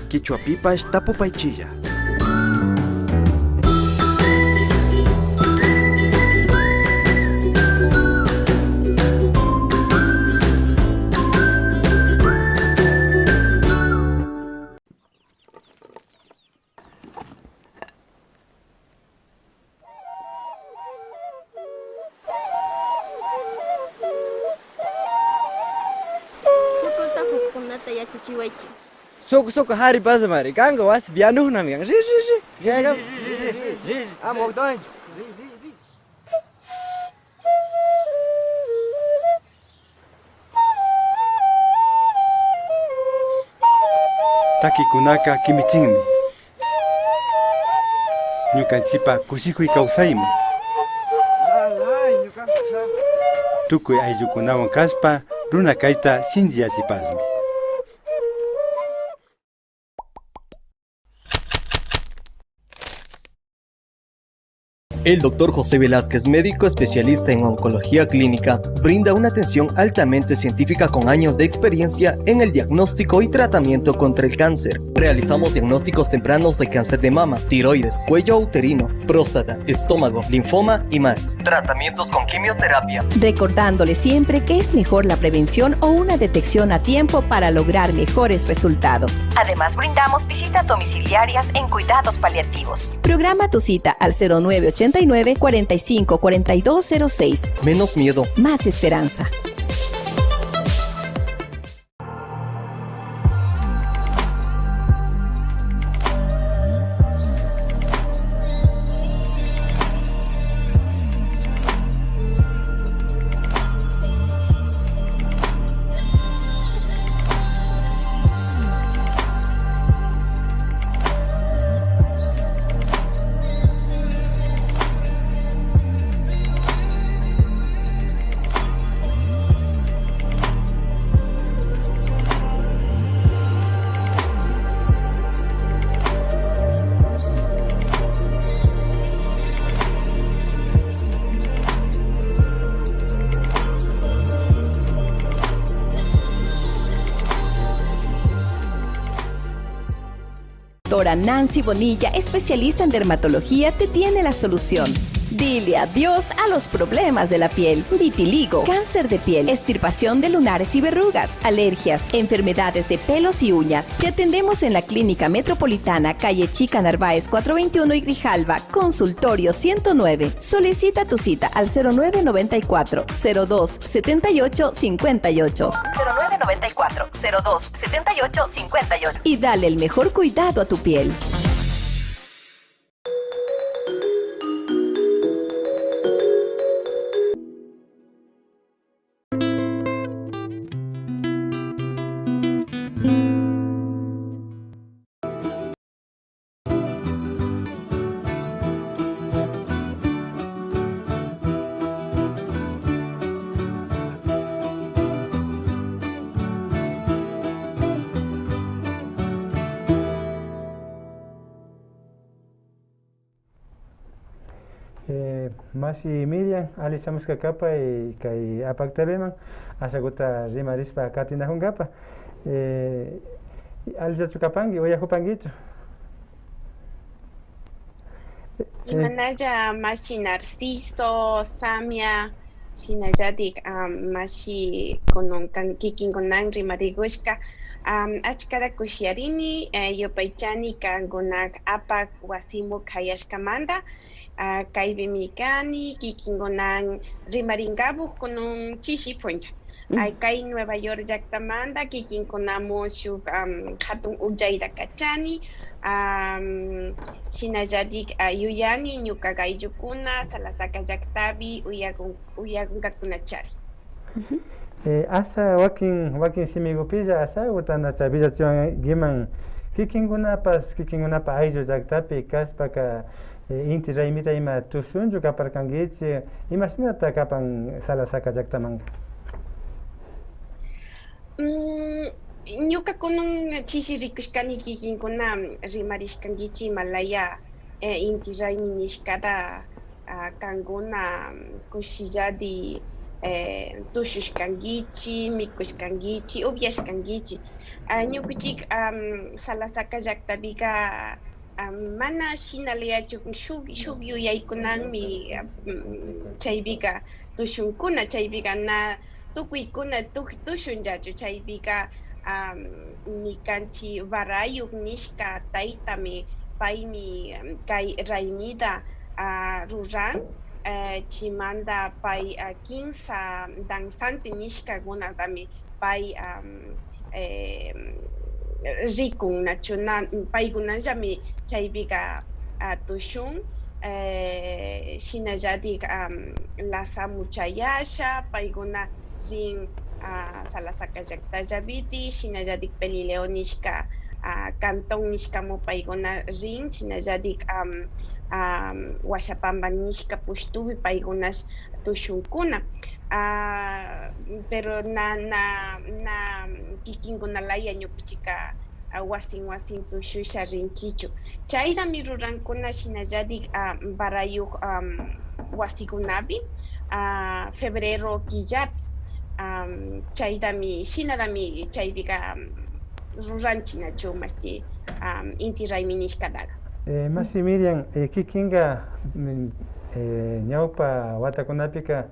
Quichuapipash Tapopaichilla. Sukusta hukunata yachachiwaichi. Sok hari bazmari ganga was bianu nami ri jega amogdoi Takikunaka kimichinmi ñukanchipa kushikuy kawsaymi tukuy ayllukunawan kashpa runa kayta shinchiyachipasmi. El Dr. José Velázquez, médico especialista en oncología clínica, brinda una atención altamente científica con años de experiencia en el diagnóstico y tratamiento contra el cáncer. Realizamos diagnósticos tempranos de cáncer de mama, tiroides, cuello uterino, próstata, estómago, linfoma y más. Tratamientos con quimioterapia. Recordándole siempre que es mejor la prevención o una detección a tiempo para lograr mejores resultados. Además, brindamos visitas domiciliarias en cuidados paliativos. Programa tu cita al 0989 45 4206. Menos miedo, más esperanza. Doctora Nancy Bonilla, especialista en dermatología, te tiene la solución. Dile adiós a los problemas de la piel. Vitiligo, cáncer de piel, extirpación de lunares y verrugas, alergias, enfermedades de pelos y uñas. Te atendemos en la Clínica Metropolitana, calle Chica Narváez 421 y Grijalba, consultorio 109. Solicita tu cita al 0994 02 78 58. 0994 02 78 58. Y dale el mejor cuidado a tu piel. Masi Miriam, ali chamusqa kapa y kay apaktabeman ashakuta rimarispa katinahungapa alichachu kapangi uyahupankichu Imanalla mashi Narciso, Samia, shinallatik mashi kikinkunan rimarigushka achkata kushiarini yupaychani kankunak apak wasimu khayashkamanta kaypimi kani kikinkunan rimarinkapu kunun chishi puncha Kay Nueva York llaqtamanta kikinkunamun shuk hatun ukllayta kachani, shinallatik yuyani ñuka ayllukuna Salasaka llaqtapi uyakunkakunachari. Asa wakin simigupilla asa utanacha villachiwan giman kikinkunapa ayllu llaqtapi kaspaka inti raymita ima tusunchu kaparkankichik imashinata kapan Salasaka llaqtamanqa. Ñuka kunun chishi rikushkani kikinkuna rimarishkankichik Himalaya inti raymi nishkata kankuna kushillati tushushkankichik, mikushkankichik, upyashkankichik. Ñukanchik Salasaka llaqtapika mana shinalayachu shuk yuyaykunanmi chaypika tushunkuna chaypika na tukuykuna tushunllachu chaypika nikanchik Varayuk nishka taytami paymi kay raymita ruran chimanta pay kinsa danzante nishkakunatami pay rikun nachu paykunallami chaypika tushun shinallatik lasamuchayasha paykuna rin Salasaka llaqtallapitik shinallatik Pelileo nishka cantón nishkamu paykuna rin shinallatik Washapamba nishka pushtupi paykunash tushunkuna pero na kikinkunalaya ñukanchika wasin tushusha rinkichu chaydami rurankuna shinallatik Varayuk wasikunapi febrero killapi chaydami shinadami chaypika ruranchinachu masti inti raymi nishkataqa. Masi Miriam, kikinga ñawpa watakunapika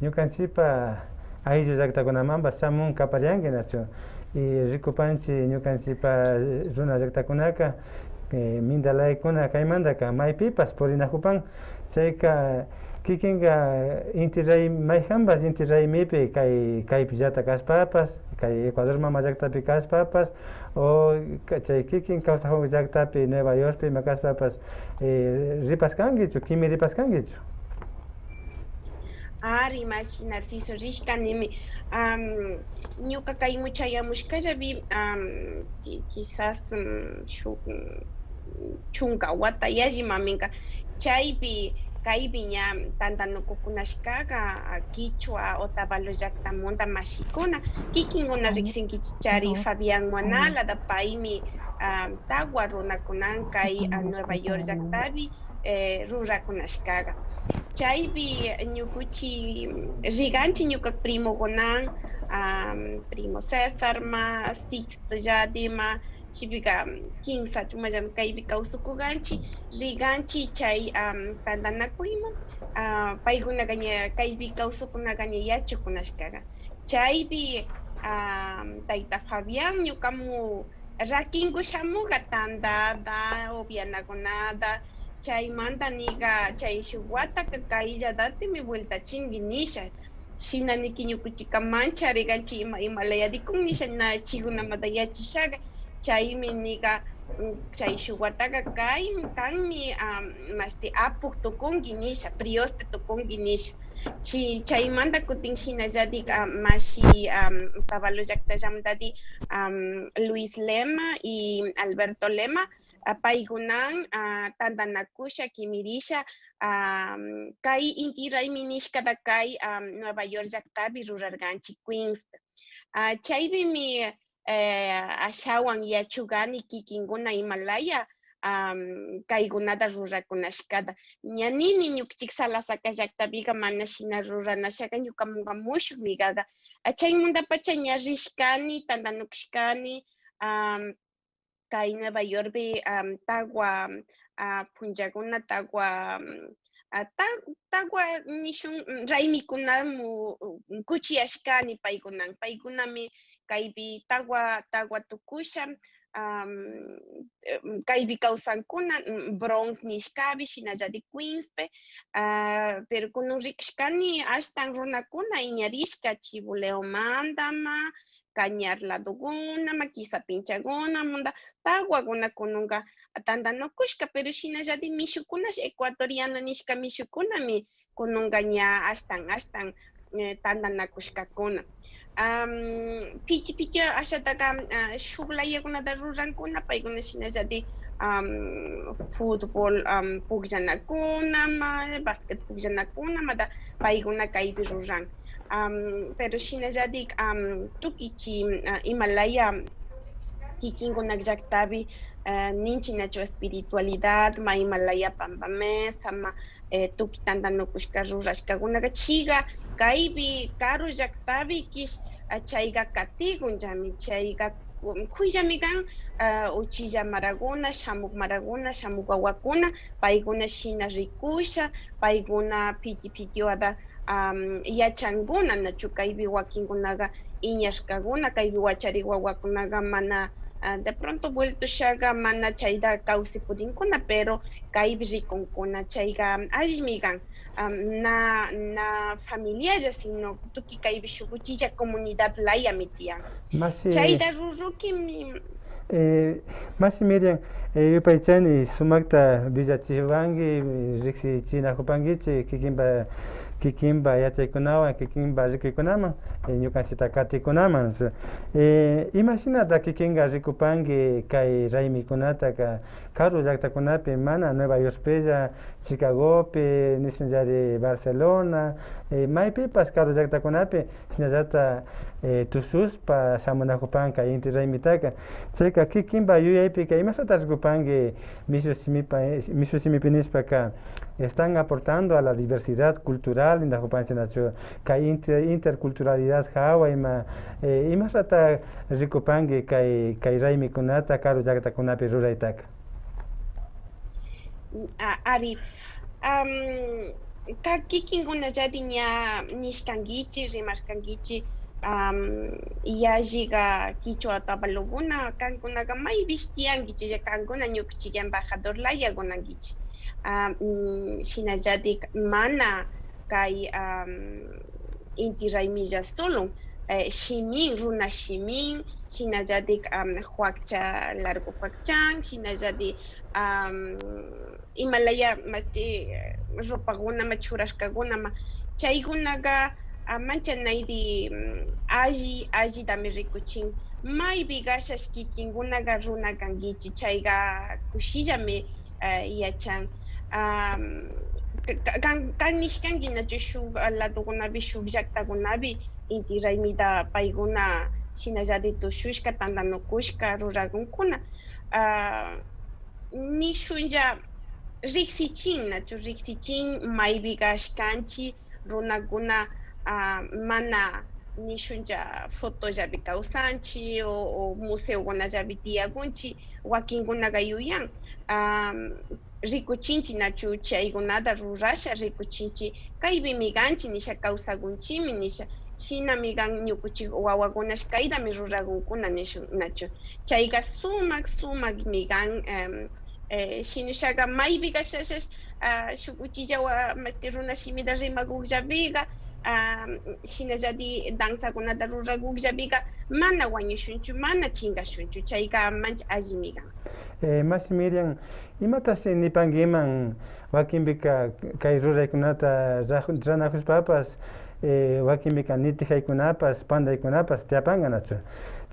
ñukanchipa ayllu llaqtakunamanpas shamun kaparyanki nachu y rikupanchik ñukanchipa runa llaqtakunaka mindalaykuna kaymantaka maypipas purinakupan chayka kikinga inti ray mayjanpas inti raymipi kaypi llaqta kaspapas kay Ecuador mama llaqtapi kaspapas o chay kikin kawsajunki llaqtapi Nueva Yorkpi kaspapas ripaskankichu kimi ripaskankichu. Rimash Narciso rishkanimi ñuka kaymu chayamushkallapi quizás shuk chunka wata yallimaminka chaypi kaypi ña tantanukukunashkaqa Quichua Otavalo llaqtamunta mashikuna kikinkuna riqsinkichari Fabián Monalada paymi tawa runakunan kay Nueva York llaqtapi rurakunashkaqa chaypi ñukuchik riganchik ñuka primokunan primo Césarma Sixto Lladima chaypika kinsa chumallami kaypi kawsakukanchik riganchik chay tantanakuyman paykunaka ña kaypi kawsakunaka ña yachukunashkaqa chaypi tayta Fabián ñukamu rakinku shamuqa tandata upianakunata chaymanta nika chay shuk wataka kayllatatimi vueltachinki nisha shinaniki ñukanchika mancha riganchik imalayarikun nisha na chikunamanta yachashaka chaymi nika chay shuk wataka kanmi masti apuk tukunki nisha prioste tukunki nisha chaymanta kutin shinallatik mashi Otavalo llaqtallamantati Luis Lema y Alberto Lema paykunan tantanakusha kimirisha kay inti raymi nishkata kay Nueva York llaqtapi rurarkanchik Queens chaypimi ashawan yachugani kikinkuna Himalaya kaykunata rurakunashkata ñanini ñukanchik Salasaka llaqtapika mana shina ruranashaka ñukamunqa mushukmi kaka chaymuntapacha ña rishkani tantanukushkani kay Nueva Yorkpi tawa punllakuna tawa nishun raymikunamu kuchiyashkani paykunami kaypi tawa tukusha kaypi kawsankuna Bronx nishkapi shinallatik Queenspe, pero kunan rikushkani ashtan runakuna iñarishka Chivuleomantama, Cañar ladokunama, quizá pinchakunamanta tawakuna kununqa tantanakushka, pero shinallatik mishukunash ecuatoriano nishka mishukunami kununqa ña ashtan tantanakushkakuna. Pichi ashataka shuk layakunata rurankuna paykuna shinallatik fútbol pukllanakunama, basquet pukllanakunamanta paykuna kaypi ruran. Pero shinallatik tukichi Himalaya kikinkuna llaqtapi ninchi nachu espiritualidad ma Himalaya Pampamesa ma tuki tantanakushka rurashkakunaqa chiqa kaypi karu llaqtapi kish chayqa katikunllami, chayqa kuyllami kan uchilla marakuna, shamuk marakuna, shamuk wawakuna, paykuna shina rikusha, paykuna piti wata yachankuna nachu kaypi wakinkunaqa iñashkakuna, kaypi wachariq wawakunaqa mana de pronto vueltushaqa mana chayta kawsipurinkuna, pero kaypi rikunkuna chayqa allimi kan na familialla, sino tuki kaypi shuk uchilla comunidad layami tiyan. Chayta rurukimi Masi Miriam, yupaychani sumakta villachiwanki, riqsichinakupankichik kikinpa yachaykunawan, kikinpa rikuykunaman, ñukanchita katikunaman. Imashinata kikinqa rikupanki kay raymikunata karu llaqtakunapi mana Nueva Yorkpilla, Chicagopi, nishullari Barcelona, maypipas karu llaqtakunapi hinallata tususpa shamunakupanka inti raymitaka. Chayka kikinpa yuyaypika imasata rikupanki mishu simipi nispaka están aportando a la diversidad cultural en la Jupanchinachu, kay interculturalidad hawa imasata rikupanki kay raymikunata karu llaqtakunapi ruraytaka. Ari, kikinkunallati ña nishkankichik, rimashkankichik yalliqa Quichua Tabalukuna kankunaqa maypish tiyankichik kankuna ñukanchik embajador laya kunankichik. Shinallatik mana kay inti raymilla solo shimin, runa shimin, shinallatik huaqcha largo huaqchan, shinallatik Himalaya masti ropakunama churashkakunama chaykunaqa manchanaydi allitami rikuchin, maypi kashash kikinkunaqa runa kankichik, chayqa kushillami yachan. Kan nishkanki nachu shuk ladokunapi, shuk llaqtakunapi inti raymita paykuna shinallatik tushushka, tantanakushka rurakunkuna nishunlla riqsichin nachu, riqsichin maypi kashkanchik runakuna mana nishunlla fotollapi kawsanchik o museukunallapi tiyakunchik, wakinkunaqa yuyan rikuchinchik nachu chaykunata rurasha rikuchinchik kaypimi kanchik nisha kawsakunchikmi nisha, shinami kan ñukanchik wawakunash kaydami rurakunkuna nachu, chayqa sumakmi kan shinushaqa maypi kashashash shuk uchilla runa shimita rimakukllapiqa shinallatik danzakunata rurakukllapiqa mana wañushunchu, mana chinkashunchu, chayqa mancha allimi kan. Masi Miriam, imatashi nipankiman wakinpika kay ruraykunata ranakushpapas wakinpika nitijaykunapas pandaykunapas tiapanqa nachu.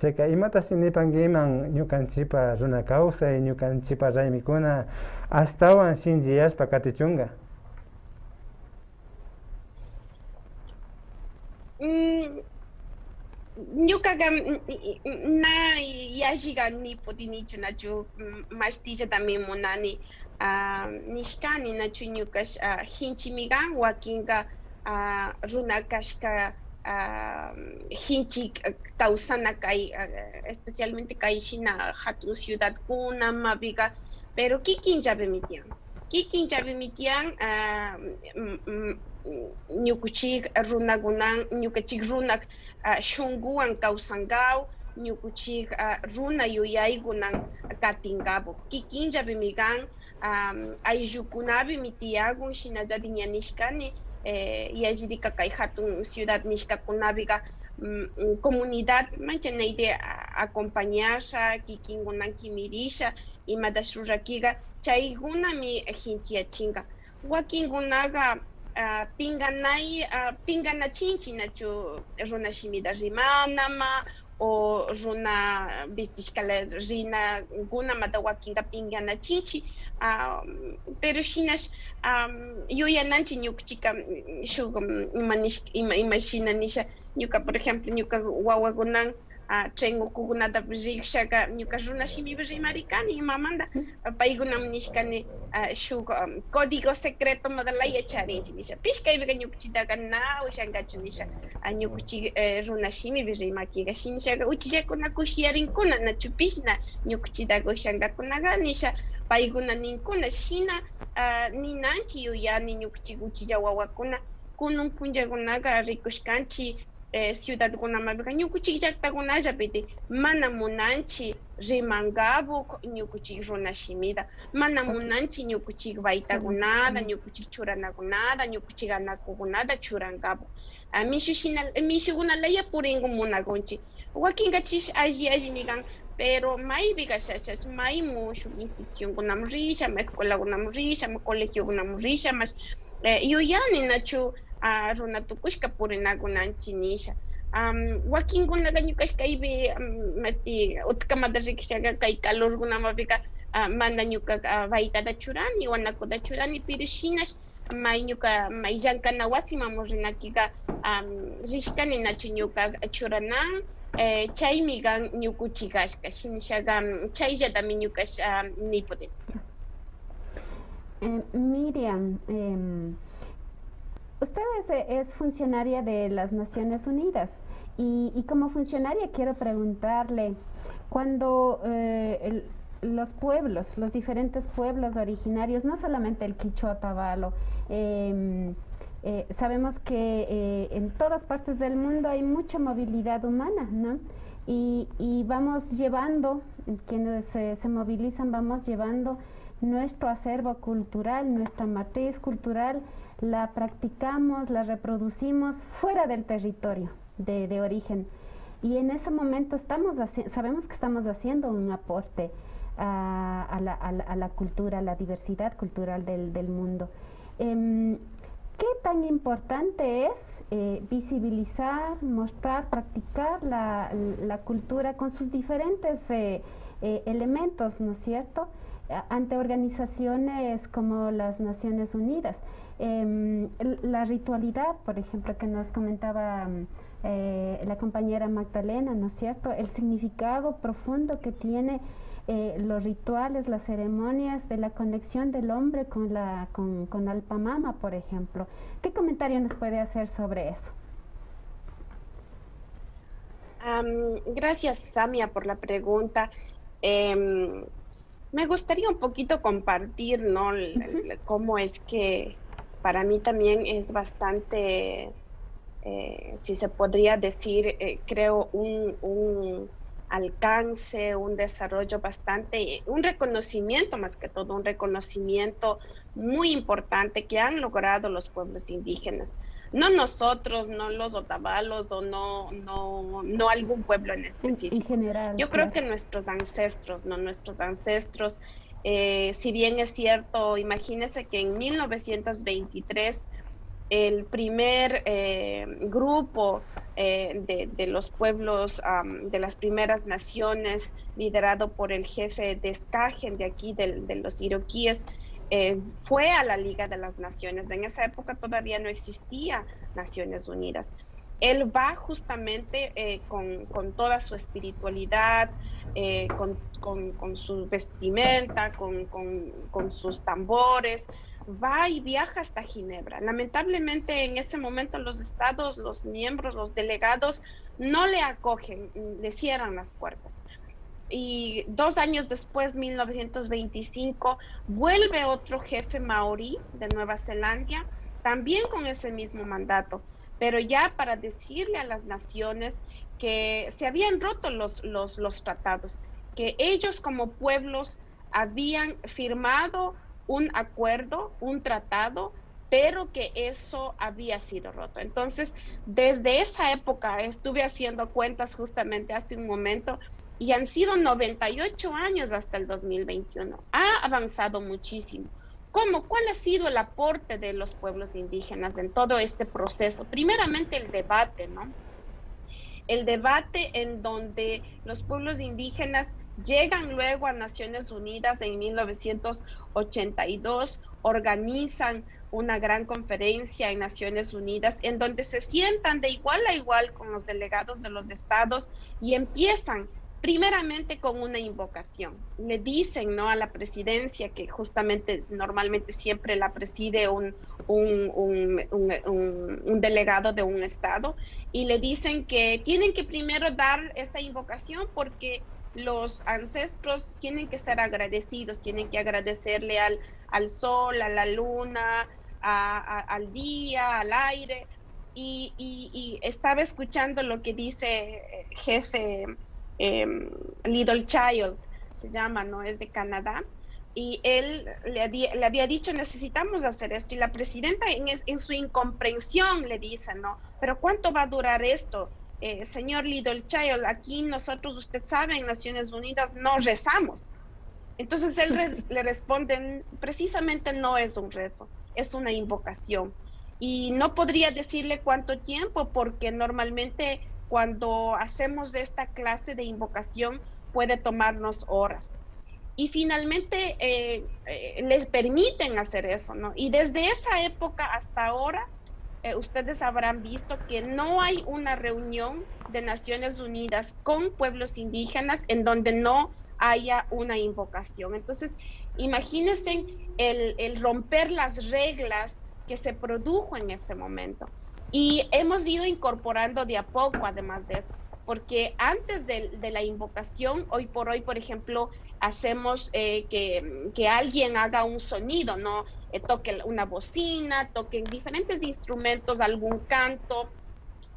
Chayka imatashi nipankiman ñukanchikpa runa kawsay, ñukanchikpa raymikuna astawan shinchiyashpa katichunqa. Ñukaqa na yalliqa niputinichu nachu, mashtillatami munani nishkani nachu ñukash hinchimi kan, wakinqa runa kashka hinchik kawsana kay especialmente kay shina hatun ciudadkunamanpiqa, pero kikinllapimi tiyan ñukanchik runakunan, ñukanchik runak shunkuwan kawsankaw, ñukuchik runa yuyaykunan katinkapu kikinllapi mikan ayllukunapi mitiyagun shinallatik ña nishkani yallirika kay hatun ciudad nishkakunapiqa comunidad manchanayde acompañasha kikinkunan kimirisha imatash rurakiqa chaykunami hinchiyachinka wakinkunaqa pinganachinchi nachu runa shimita rimanama o runa vistishkala rinakunamanta wakinqa pinganachinchi pero shinash yuyananchi ñukanchika shuk ima shina nisha ñuka por ejemplo ñuka wawakunan tren ukukunata rikshaka ñuka runa shimipi rimarikani imamanta paykunam nishkani shuk código secreto madalaya charinchi nisha pishkaypiqa ñukanchitaqa na ushankachu nisha ñukanchik runa shimipi rimakiqa shinashaka uchillakuna kushiyarinkuna nachu pishna ñukanchitaqa ushankakunaqa nisha paykuna ninkuna shina ninanchi yuyani ñukanchik uchilla wawakuna kunun punllakunaqa rikushkanchi ciudadkunamanpiqa ñukanchik llaqtakunallapi mana munanchi rimankapuk ñukanchik runa shimita mana munanchi ñukanchik baytakunata ñukanchik churanakunata ñukanchik anakukunata churankapuk mishukunalaya purinku munakunchik wakinkachish alli kan pero maypi kashash maymu shuk institucionkunaman risha ma escuelakunaman risha ma colegiokunaman risha mas yuyani nachu runa tukushka purinakunanchi nisha wakinkunaqa ñukashkaypi masti utkamanta rikshaka kay calorkunamapiqa mana ñuka baytata churani wanakuta churani pero shinash may ñuka may llankana wasiman rinakiqa rishkani nachu ñuka churanan chaymi kan ñukuchikashka shinashaqa chayllatami ñukash niputin. Miriam, usted es funcionaria de las Naciones Unidas y como funcionaria quiero preguntarle, cuando los pueblos, los diferentes pueblos originarios, no solamente el Quichua Otavalo, sabemos que en todas partes del mundo hay mucha movilidad humana, ¿no? Y vamos llevando, quienes se movilizan, vamos llevando nuestro acervo cultural, nuestra matriz cultural, la practicamos, la reproducimos fuera del territorio de origen. Y en ese momento sabemos que estamos haciendo un aporte a la cultura, a la diversidad cultural del mundo. ¿Qué tan importante es visibilizar, mostrar, practicar la cultura con sus diferentes elementos, ¿no es cierto?, ante organizaciones como las Naciones Unidas? La ritualidad, por ejemplo, que nos comentaba la compañera Magdalena, ¿no es cierto?, el significado profundo que tiene los rituales, las ceremonias de la conexión del hombre con Alpamama, por ejemplo. ¿Qué comentario nos puede hacer sobre eso? Gracias, Samia, por la pregunta. Me gustaría un poquito compartir, ¿no?, cómo es que para mí también es bastante, si se podría decir, creo un alcance, un desarrollo bastante, un reconocimiento más que todo, un reconocimiento muy importante que han logrado los pueblos indígenas. No nosotros, no los otavalos o no algún pueblo en específico. En general. Yo creo que nuestros ancestros, si bien es cierto, imagínense que en 1923 el primer grupo de los pueblos de las primeras naciones, liderado por el jefe de Skagen de aquí, de los iroquíes, fue a la Liga de las Naciones. En esa época todavía no existía Naciones Unidas. Él va justamente con toda su espiritualidad, con su vestimenta, con sus tambores, va y viaja hasta Ginebra. Lamentablemente en ese momento los estados, los miembros, los delegados no le acogen, le cierran las puertas. Y 2 años después, 1925, vuelve otro jefe maorí de Nueva Zelanda, también con ese mismo mandato, pero ya para decirle a las naciones que se habían roto los tratados, que ellos como pueblos habían firmado un acuerdo, un tratado, pero que eso había sido roto. Entonces, desde esa época estuve haciendo cuentas justamente hace un momento y han sido 98 años hasta el 2021. Ha avanzado muchísimo. ¿Cómo? ¿Cuál ha sido el aporte de los pueblos indígenas en todo este proceso? Primeramente el debate, ¿no? El debate en donde los pueblos indígenas llegan luego a Naciones Unidas en 1982, organizan una gran conferencia en Naciones Unidas en donde se sientan de igual a igual con los delegados de los estados y empiezan primeramente con una invocación. Le dicen, ¿no?, a la presidencia, que justamente normalmente siempre la preside un delegado de un estado, y le dicen que tienen que primero dar esa invocación porque los ancestros tienen que ser agradecidos, tienen que agradecerle al sol, a la luna, al día, al aire. Y estaba escuchando lo que dice jefe Little Child, se llama, ¿no? Es de Canadá, y él le había dicho, necesitamos hacer esto, y la presidenta en su incomprensión le dice, ¿no? Pero ¿cuánto va a durar esto? Señor Little Child, aquí nosotros, usted sabe, en Naciones Unidas no rezamos. Entonces él le responde, precisamente no es un rezo, es una invocación. Y no podría decirle cuánto tiempo, porque normalmente cuando hacemos esta clase de invocación puede tomarnos horas. Y finalmente les permiten hacer eso, ¿no? Y desde esa época hasta ahora, ustedes habrán visto que no hay una reunión de Naciones Unidas con pueblos indígenas en donde no haya una invocación. Entonces, imagínense el romper las reglas que se produjo en ese momento. Y hemos ido incorporando de a poco, además de eso, porque antes de la invocación, hoy por hoy, por ejemplo, hacemos que alguien haga un sonido, ¿no? Toque una bocina, toquen diferentes instrumentos, algún canto,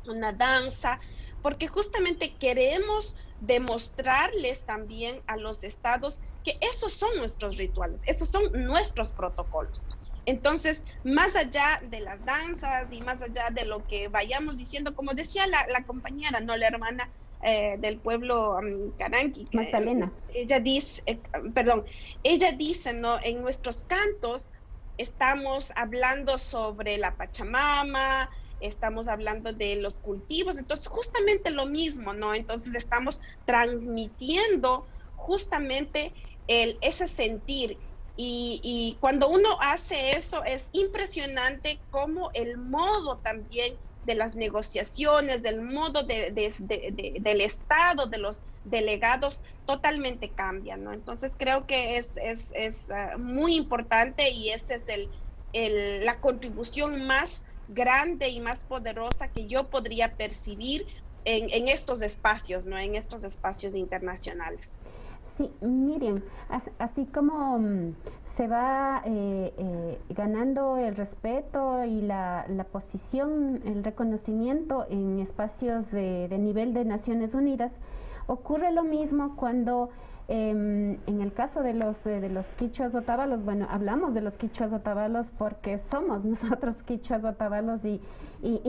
una danza, porque justamente queremos demostrarles también a los estados que esos son nuestros rituales, esos son nuestros protocolos. Entonces, más allá de las danzas y más allá de lo que vayamos diciendo, como decía la compañera, no, la hermana del pueblo Caranqui, Magdalena, ella dice, ¿no? En nuestros cantos estamos hablando sobre la Pachamama, estamos hablando de los cultivos, entonces justamente lo mismo, ¿no? Entonces estamos transmitiendo justamente ese sentir. Y cuando uno hace eso es impresionante cómo el modo también de las negociaciones, del modo del Estado, de los delegados, totalmente cambia, ¿no? Entonces creo que es muy importante y esa es la contribución más grande y más poderosa que yo podría percibir en estos espacios, ¿no? En estos espacios internacionales. Sí, Miriam, así como se va ganando el respeto y la posición, el reconocimiento en espacios de nivel de Naciones Unidas, ocurre lo mismo cuando en el caso de los quichuas otavalos, bueno, hablamos de los quichuas otavalos porque somos nosotros quichuas otavalos y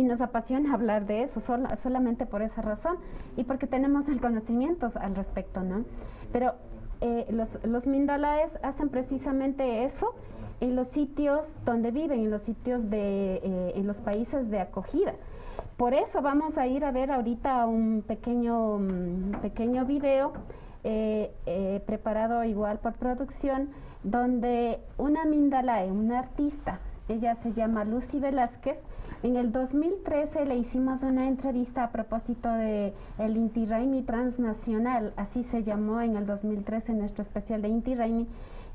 nos apasiona hablar de eso, solamente por esa razón y porque tenemos el conocimiento al respecto, ¿no? Pero los mindalaes hacen precisamente eso en los sitios donde viven, en los sitios en los países de acogida. Por eso vamos a ir a ver ahorita un pequeño video preparado igual por producción, donde una mindalae, una artista, ella se llama Lucy Velázquez. En el 2013 le hicimos una entrevista a propósito de el Inti Raymi transnacional, así se llamó en el 2013 nuestro especial de Inti Raymi,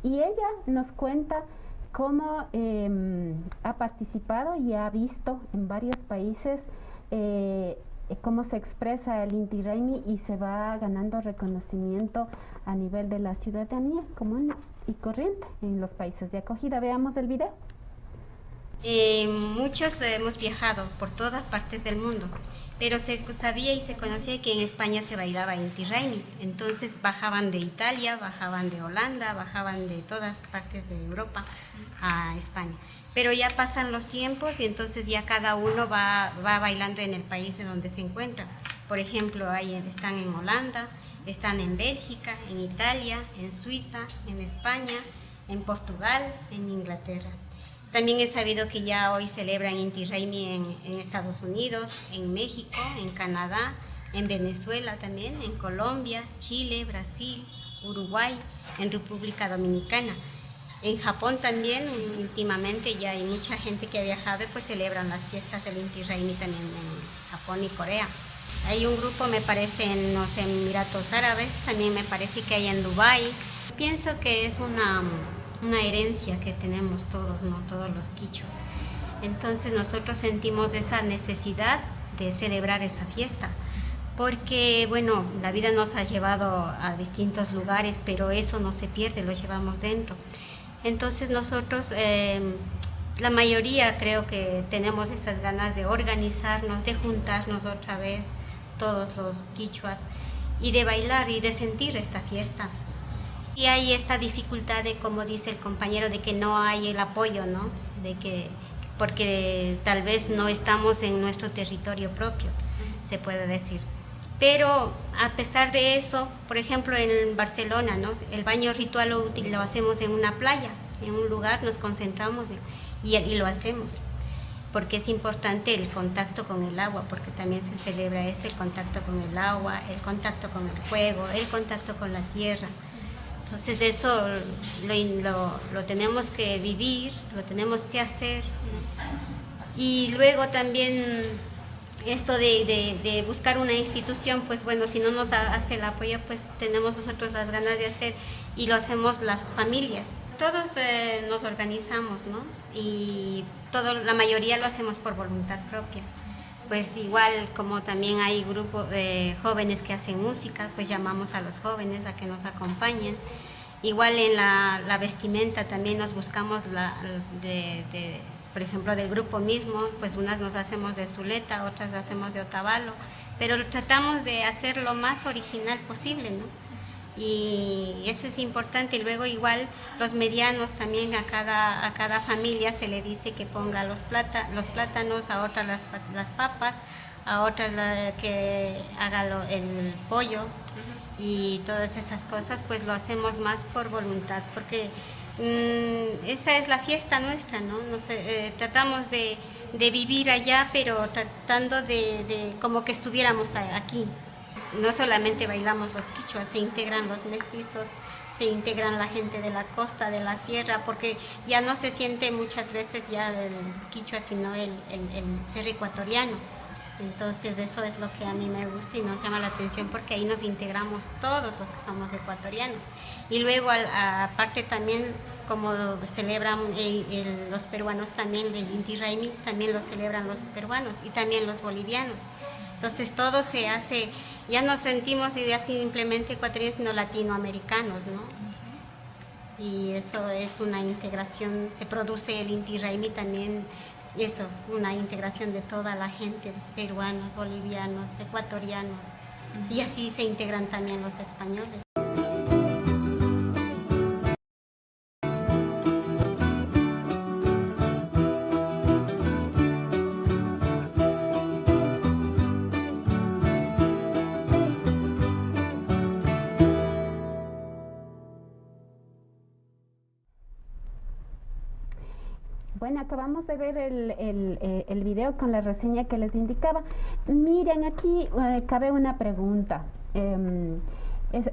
y ella nos cuenta cómo ha participado y ha visto en varios países cómo se expresa el Inti Raymi y se va ganando reconocimiento a nivel de la ciudadanía común y corriente en los países de acogida. Veamos el video. Muchos hemos viajado por todas partes del mundo, pero se sabía y se conocía que en España se bailaba Inti Raymi. Entonces bajaban de Italia, bajaban de Holanda, bajaban de todas partes de Europa a España. Pero ya pasan los tiempos y entonces ya cada uno va bailando en el país en donde se encuentra. Por ejemplo, están en Holanda, están en Bélgica, en Italia, en Suiza, en España, en Portugal, en Inglaterra. También he sabido que ya hoy celebran Inti Raymi en Estados Unidos, en México, en Canadá, en Venezuela también, en Colombia, Chile, Brasil, Uruguay, en República Dominicana. En Japón también, últimamente ya hay mucha gente que ha viajado y pues celebran las fiestas del Inti Raymi también en Japón y Corea. Hay un grupo, me parece, en los Emiratos Árabes, también me parece que hay en Dubái. Pienso que es una herencia que tenemos todos, ¿no? Todos los quichuas. Entonces nosotros sentimos esa necesidad de celebrar esa fiesta, porque bueno, la vida nos ha llevado a distintos lugares, pero eso no se pierde, lo llevamos dentro. Entonces nosotros, la mayoría creo que tenemos esas ganas de organizarnos, de juntarnos otra vez, todos los quichuas, y de bailar y de sentir esta fiesta. Y hay esta dificultad de, como dice el compañero, de que no hay el apoyo, ¿no? Porque tal vez no estamos en nuestro territorio propio, se puede decir. Pero a pesar de eso, por ejemplo en Barcelona, ¿no? El baño ritual lo hacemos en una playa, en un lugar, nos concentramos y lo hacemos. Porque es importante el contacto con el agua, porque también se celebra esto, el contacto con el agua, el contacto con el fuego, el contacto con la tierra. Entonces eso lo tenemos que vivir, lo tenemos que hacer. Y luego también esto de buscar una institución, pues bueno, si no nos hace el apoyo, pues tenemos nosotros las ganas de hacer y lo hacemos las familias. Todos nos organizamos, ¿no? Y la mayoría lo hacemos por voluntad propia. Pues igual como también hay grupos de jóvenes que hacen música, pues llamamos a los jóvenes a que nos acompañen. Igual en la vestimenta también nos buscamos por ejemplo, del grupo mismo, pues unas nos hacemos de Zuleta, otras las hacemos de Otavalo, pero tratamos de hacer lo más original posible, ¿no? Y eso es importante. Y luego igual los medianos también, a cada familia se le dice que ponga los plátanos, a otras las papas, a otras que haga el pollo, y todas esas cosas pues lo hacemos más por voluntad, porque esa es la fiesta nuestra, ¿no? Tratamos de vivir allá, pero tratando de como que estuviéramos aquí. No solamente bailamos los quichuas, se integran los mestizos, se integran la gente de la costa, de la sierra, porque ya no se siente muchas veces ya el quichua, sino el ser ecuatoriano. Entonces eso es lo que a mí me gusta y nos llama la atención, porque ahí nos integramos todos los que somos ecuatorianos. Y luego aparte también, como celebran los peruanos también el Inti Raymi, también lo celebran los peruanos y también los bolivianos. Entonces todo se hace, ya nos sentimos ya simplemente ecuatorianos, sino latinoamericanos, ¿no? Y eso es una integración, se produce el Inti Raymi también. Eso, una integración de toda la gente, peruanos, bolivianos, ecuatorianos, y así se integran también los españoles. Bueno, acabamos de ver el video con la reseña que les indicaba. Miren, aquí cabe una pregunta.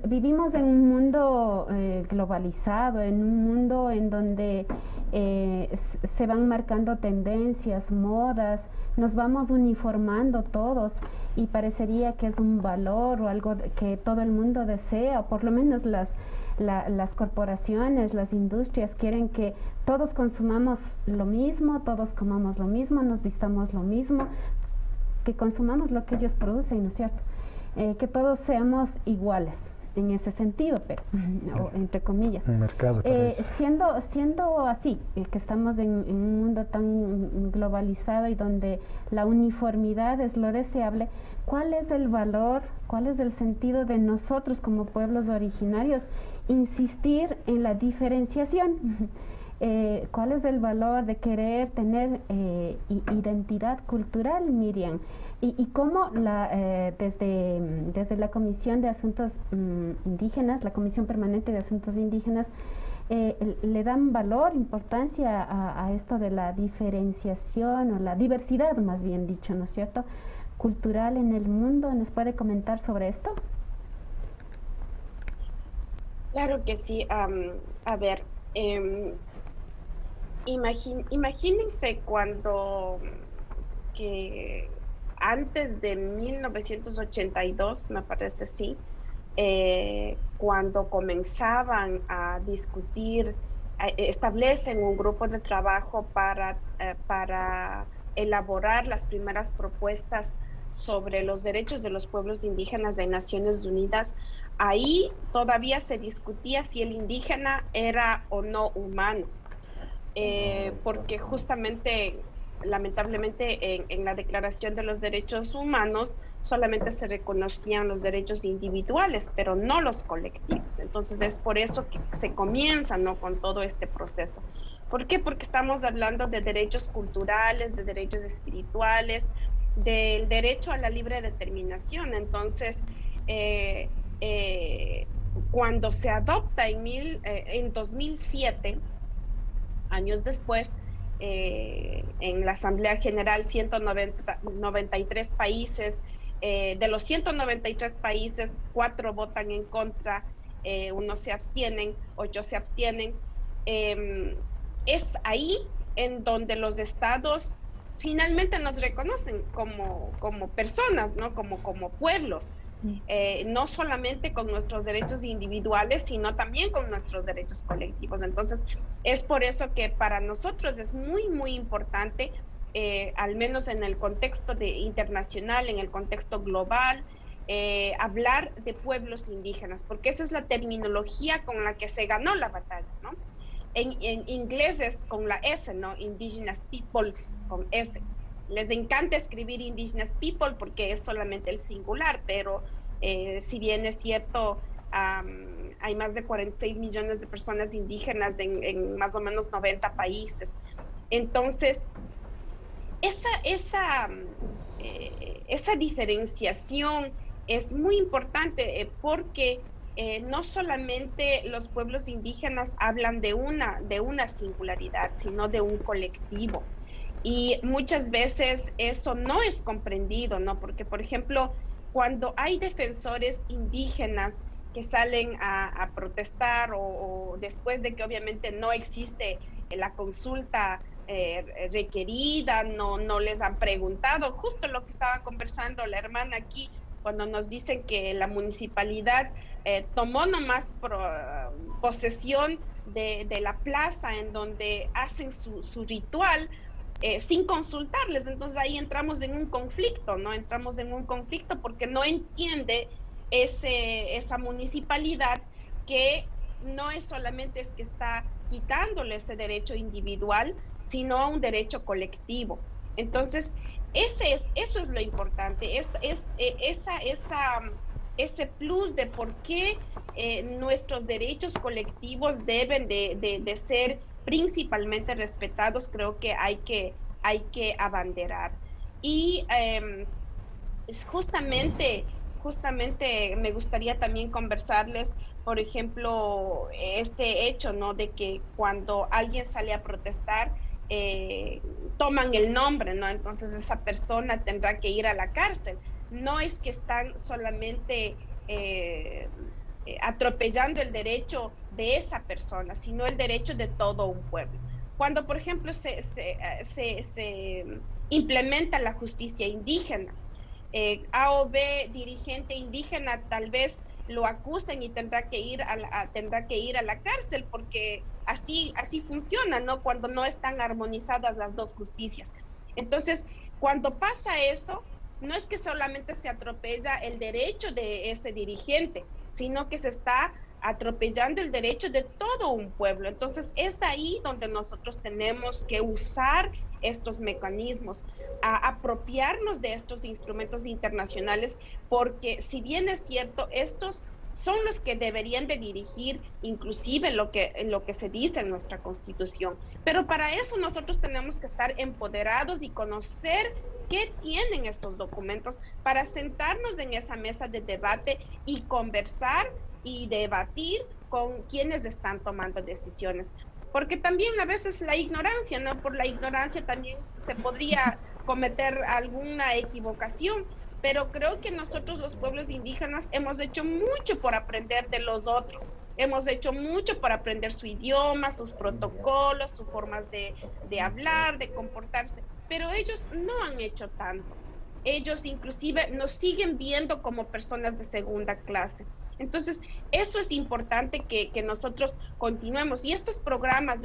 Vivimos en un mundo globalizado, en un mundo en donde se van marcando tendencias, modas, nos vamos uniformando todos y parecería que es un valor o algo que todo el mundo desea, o por lo menos las corporaciones, las industrias quieren que todos consumamos lo mismo, todos comamos lo mismo, nos vistamos lo mismo, que consumamos lo que ellos producen, ¿no es cierto? Que todos seamos iguales. en ese sentido, pero o entre comillas. Un mercado siendo así, que estamos en un mundo tan globalizado y donde la uniformidad es lo deseable, ¿cuál es el valor, cuál es el sentido de nosotros como pueblos originarios insistir en la diferenciación? ¿Cuál es el valor de querer tener identidad cultural, Miriam? Y cómo desde la Comisión de Asuntos Indígenas, la Comisión Permanente de Asuntos Indígenas, le dan valor, importancia a esto de la diferenciación o la diversidad, más bien dicho, ¿no es cierto?, cultural en el mundo. ¿Nos puede comentar sobre esto? Claro que sí. A ver, imagínense cuando que antes de 1982, me parece, sí, cuando comenzaban a discutir, establecen un grupo de trabajo para elaborar las primeras propuestas sobre los derechos de los pueblos indígenas de Naciones Unidas. Ahí todavía se discutía si el indígena era o no humano, porque justamente, lamentablemente, en la Declaración de los Derechos Humanos solamente se reconocían los derechos individuales, pero no los colectivos. Entonces es por eso que se comienza, ¿no?, con todo este proceso. ¿Por qué? Porque estamos hablando de derechos culturales, de derechos espirituales, del derecho a la libre determinación. Entonces, cuando se adopta en 2007, años después, en la Asamblea General, 193 países, de los 193 países, 4 votan en contra, 1 se abstienen, 8 se abstienen. Es ahí en donde los estados finalmente nos reconocen como personas, ¿no?, como pueblos. No solamente con nuestros derechos individuales, sino también con nuestros derechos colectivos. Entonces, es por eso que para nosotros es muy, muy importante, al menos en el contexto internacional, en el contexto global, hablar de pueblos indígenas, porque esa es la terminología con la que se ganó la batalla, ¿no? En inglés es con la S, ¿no? Indigenous Peoples, con S. Les encanta escribir Indigenous People porque es solamente el singular, pero si bien es cierto, hay más de 46 millones de personas indígenas en más o menos 90 países. Entonces, esa diferenciación es muy importante porque no solamente los pueblos indígenas hablan de una singularidad, sino de un colectivo. Y muchas veces eso no es comprendido, ¿no? Porque, por ejemplo, cuando hay defensores indígenas que salen a protestar o después de que obviamente no existe la consulta requerida, no les han preguntado, justo lo que estaba conversando la hermana aquí, cuando nos dicen que la municipalidad tomó nomás posesión de la plaza en donde hacen su ritual, sin consultarles. Entonces ahí entramos en un conflicto, ¿no? Entramos en un conflicto porque no entiende esa municipalidad que no es solamente es que está quitándole ese derecho individual, sino un derecho colectivo. Entonces, eso es lo importante, ese plus de por qué nuestros derechos colectivos deben de ser principalmente respetados, creo que hay que abanderar. Y justamente me gustaría también conversarles, por ejemplo, este hecho, ¿no?, de que cuando alguien sale a protestar, toman el nombre, ¿no? Entonces esa persona tendrá que ir a la cárcel. No es que están solamente atropellando el derecho de esa persona, sino el derecho de todo un pueblo. Cuando, por ejemplo, se implementa la justicia indígena, A o B dirigente indígena tal vez lo acusen y tendrá que ir a la cárcel, porque así funciona, ¿no?, cuando no están armonizadas las dos justicias. Entonces, cuando pasa eso, no es que solamente se atropella el derecho de ese dirigente, sino que se está atropellando el derecho de todo un pueblo. Entonces es ahí donde nosotros tenemos que usar estos mecanismos, a apropiarnos de estos instrumentos internacionales, porque si bien es cierto, estos son los que deberían de dirigir inclusive lo que se dice en nuestra Constitución. Pero para eso nosotros tenemos que estar empoderados y conocer qué tienen estos documentos para sentarnos en esa mesa de debate y conversar y debatir con quienes están tomando decisiones. Porque también a veces la ignorancia, ¿no? Por la ignorancia también se podría cometer alguna equivocación, pero creo que nosotros los pueblos indígenas hemos hecho mucho por aprender de los otros. Hemos hecho mucho por aprender su idioma, sus protocolos, sus formas de hablar, de comportarse, pero ellos no han hecho tanto. Ellos inclusive nos siguen viendo como personas de segunda clase. Entonces, eso es importante que nosotros continuemos. Y estos programas,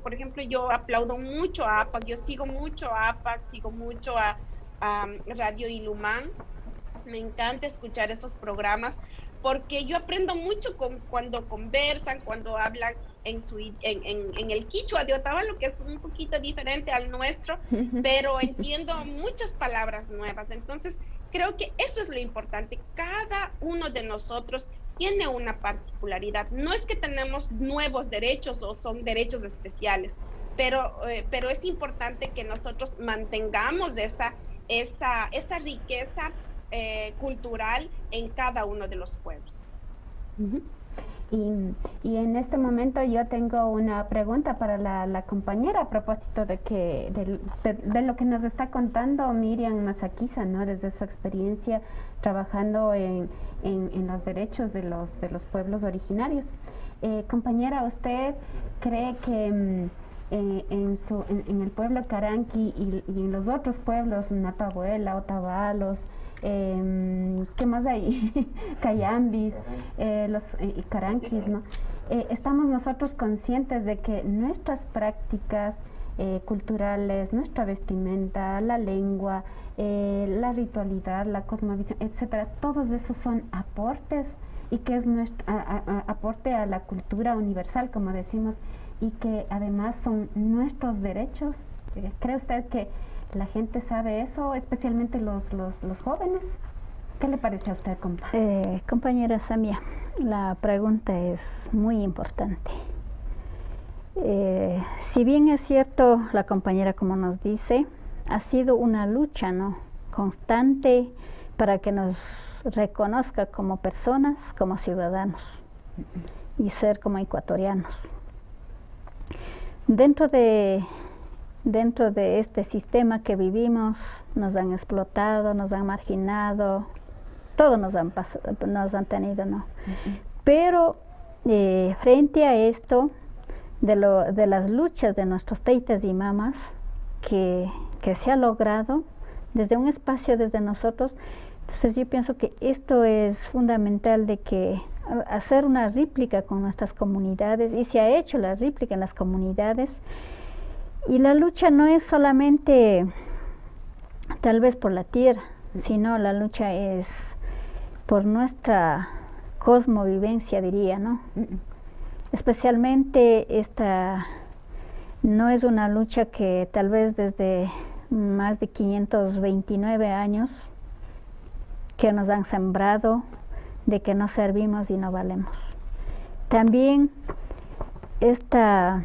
por ejemplo, yo aplaudo mucho a APAC, yo sigo mucho a APAC, sigo mucho a Radio Ilumán. Me encanta escuchar esos programas porque yo aprendo mucho cuando conversan, cuando hablan en el quichua de Otavalo, que es un poquito diferente al nuestro, pero entiendo muchas palabras nuevas. Entonces, creo que eso es lo importante. Cada uno de nosotros tiene una particularidad. No es que tenemos nuevos derechos o son derechos especiales, pero es importante que nosotros mantengamos esa riqueza cultural en cada uno de los pueblos. Y en este momento yo tengo una pregunta para la compañera a propósito de lo que nos está contando Miriam Masaquiza, ¿no? Desde su experiencia trabajando en los derechos de los pueblos originarios. Compañera, ¿usted cree que en el pueblo Caranqui y en los otros pueblos, Natabuela, Otavalos, ¿qué más hay? Cayambis, los Caranquis, ¿no? Estamos nosotros conscientes de que nuestras prácticas culturales, nuestra vestimenta, la lengua, la ritualidad, la cosmovisión, etcétera, todos esos son aportes y que es nuestro aporte a la cultura universal, como decimos, y que además son nuestros derechos. ¿Cree usted que la gente sabe eso, especialmente los jóvenes? ¿Qué le parece a usted, compa? Compañera Samia, la pregunta es muy importante. Si bien es cierto, la compañera como nos dice, ha sido una lucha, ¿no?, constante para que nos reconozca como personas, como ciudadanos y ser como ecuatorianos. Dentro de este sistema que vivimos, nos han explotado, nos han marginado, todo nos han tenido, ¿no? Pero frente a esto, de las luchas de nuestros teitas y mamas, que se ha logrado desde un espacio desde nosotros, entonces yo pienso que esto es fundamental, de que hacer una réplica con nuestras comunidades, y se ha hecho la réplica en las comunidades, y la lucha no es solamente tal vez por la tierra, sino la lucha es por nuestra cosmovivencia, diría, ¿no? Especialmente esta no es una lucha que tal vez desde más de 529 años que nos han sembrado de que no servimos y no valemos. También esta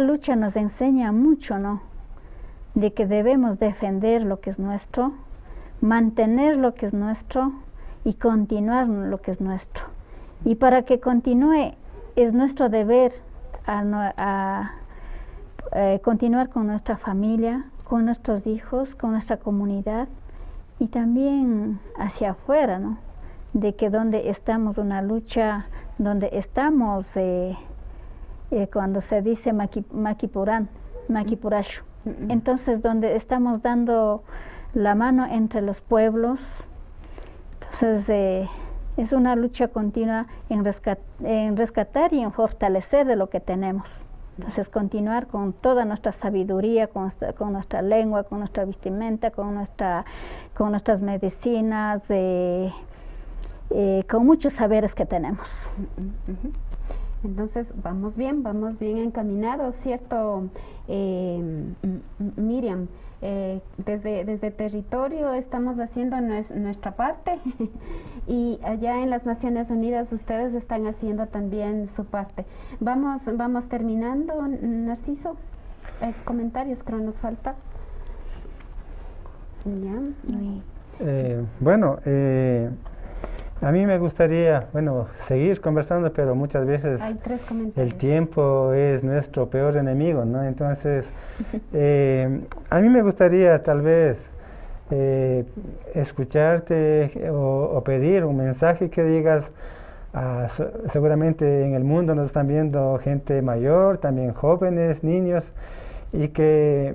lucha nos enseña mucho, ¿no?, de que debemos defender lo que es nuestro, mantener lo que es nuestro y continuar lo que es nuestro. Y para que continúe es nuestro deber continuar con nuestra familia, con nuestros hijos, con nuestra comunidad, y también hacia afuera, ¿no?, de que donde estamos una lucha, donde estamos, cuando se dice Maquipurashu, entonces donde estamos dando la mano entre los pueblos. Entonces es una lucha continua en rescatar y en fortalecer de lo que tenemos. Entonces continuar con toda nuestra sabiduría, con nuestra lengua, con nuestra vestimenta, con nuestras medicinas, con muchos saberes que tenemos. Entonces, vamos bien encaminados, ¿cierto, Miriam? Desde territorio estamos haciendo nuestra parte y allá en las Naciones Unidas ustedes están haciendo también su parte. Vamos terminando, Narciso. Comentarios, creo nos falta. Bueno, a mí me gustaría, seguir conversando, pero muchas veces hay 3 comentarios. El tiempo es nuestro peor enemigo, ¿no? Entonces, a mí me gustaría tal vez escucharte o pedir un mensaje que digas, seguramente en el mundo nos están viendo gente mayor, también jóvenes, niños, y que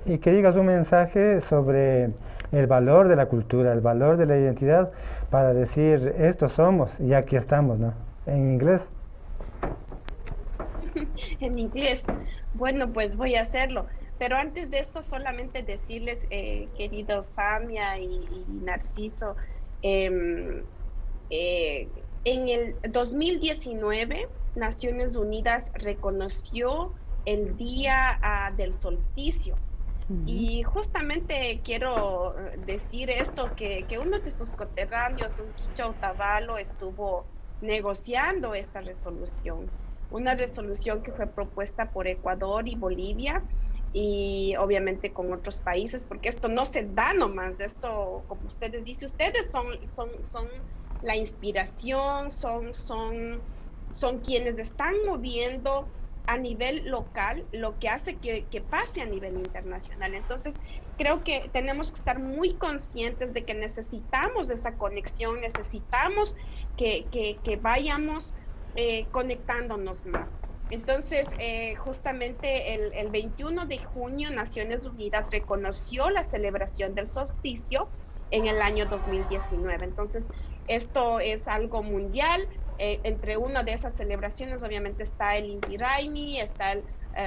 digas un mensaje sobre el valor de la cultura, el valor de la identidad, para decir, estos somos y aquí estamos, ¿no? En inglés. En inglés. Bueno, pues voy a hacerlo. Pero antes de esto, solamente decirles, queridos Samia y Narciso, en el 2019, Naciones Unidas reconoció el Día del Solsticio. Y justamente quiero decir esto, que uno de sus coterráneos, un Quicho Otavalo, estuvo negociando esta resolución. Una resolución que fue propuesta por Ecuador y Bolivia y obviamente con otros países, porque esto no se da nomás, esto, como ustedes dicen, ustedes son la inspiración, son quienes están moviendo a nivel local lo que hace que pase a nivel internacional. Entonces, creo que tenemos que estar muy conscientes de que necesitamos esa conexión, necesitamos que vayamos conectándonos más. Entonces, justamente el 21 de junio, Naciones Unidas reconoció la celebración del solsticio en el año 2019. Entonces, esto es algo mundial. Entre una de esas celebraciones obviamente está el Inti Raymi, está el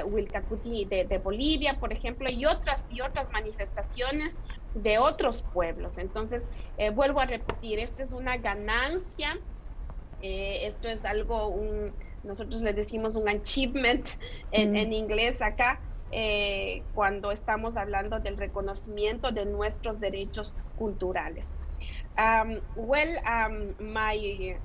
Huilcacuti de Bolivia, por ejemplo, y otras manifestaciones de otros pueblos. Entonces, vuelvo a repetir, esta es una ganancia, esto es algo, nosotros le decimos un achievement en inglés acá, cuando estamos hablando del reconocimiento de nuestros derechos culturales. My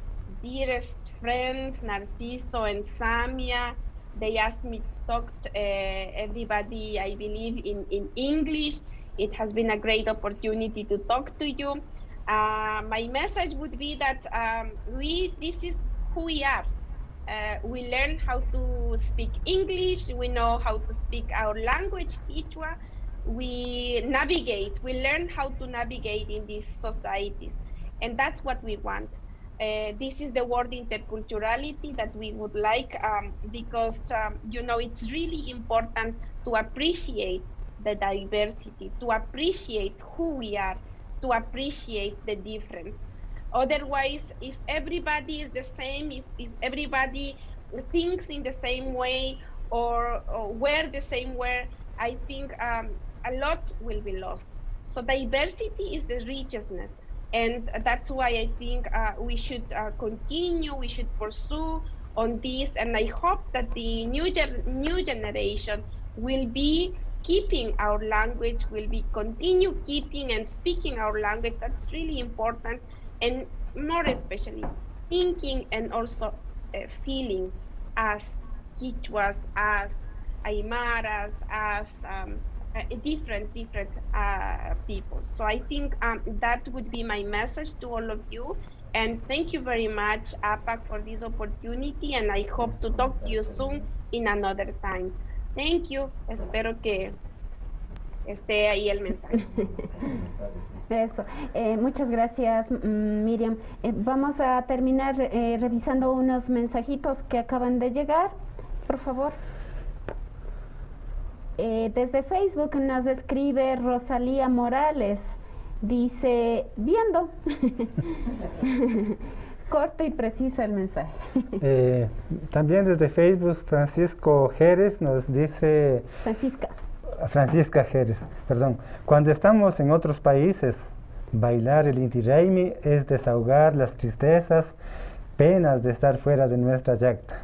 dearest friends, Narciso and Samia, they asked me to talk to everybody, I believe, in English. It has been a great opportunity to talk to you. My message would be that this is who we are. We learn how to speak English, we know how to speak our language, Quechua. We learn how to navigate in these societies. And that's what we want. This is the word interculturality that we would like, because, it's really important to appreciate the diversity, to appreciate who we are, to appreciate the difference. Otherwise, if everybody is the same, if everybody thinks in the same way or wear the same wear, I think a lot will be lost. So diversity is the richness. And that's why I think we should continue, we should pursue on this, and I hope that the new generation will be keeping our language, will be continue keeping and speaking our language. That's really important, and more especially thinking and also feeling as Quichuas, as Aymaras, as different people. So I think that would be my message to all of you, and thank you very much, APAC, for this opportunity, and I hope to talk to you soon in another time. Thank you. Espero que esté ahí el mensaje. Eso. Muchas gracias, Miriam. Vamos a terminar revisando unos mensajitos que acaban de llegar, por favor. Desde Facebook nos escribe Rosalía Morales, dice, viendo, corto y preciso el mensaje. También desde Facebook Francisco Jerez nos dice... Francisca Jerez, perdón. Cuando estamos en otros países, Bailar el Inti Raymi es desahogar las tristezas, penas de estar fuera de nuestra yacta.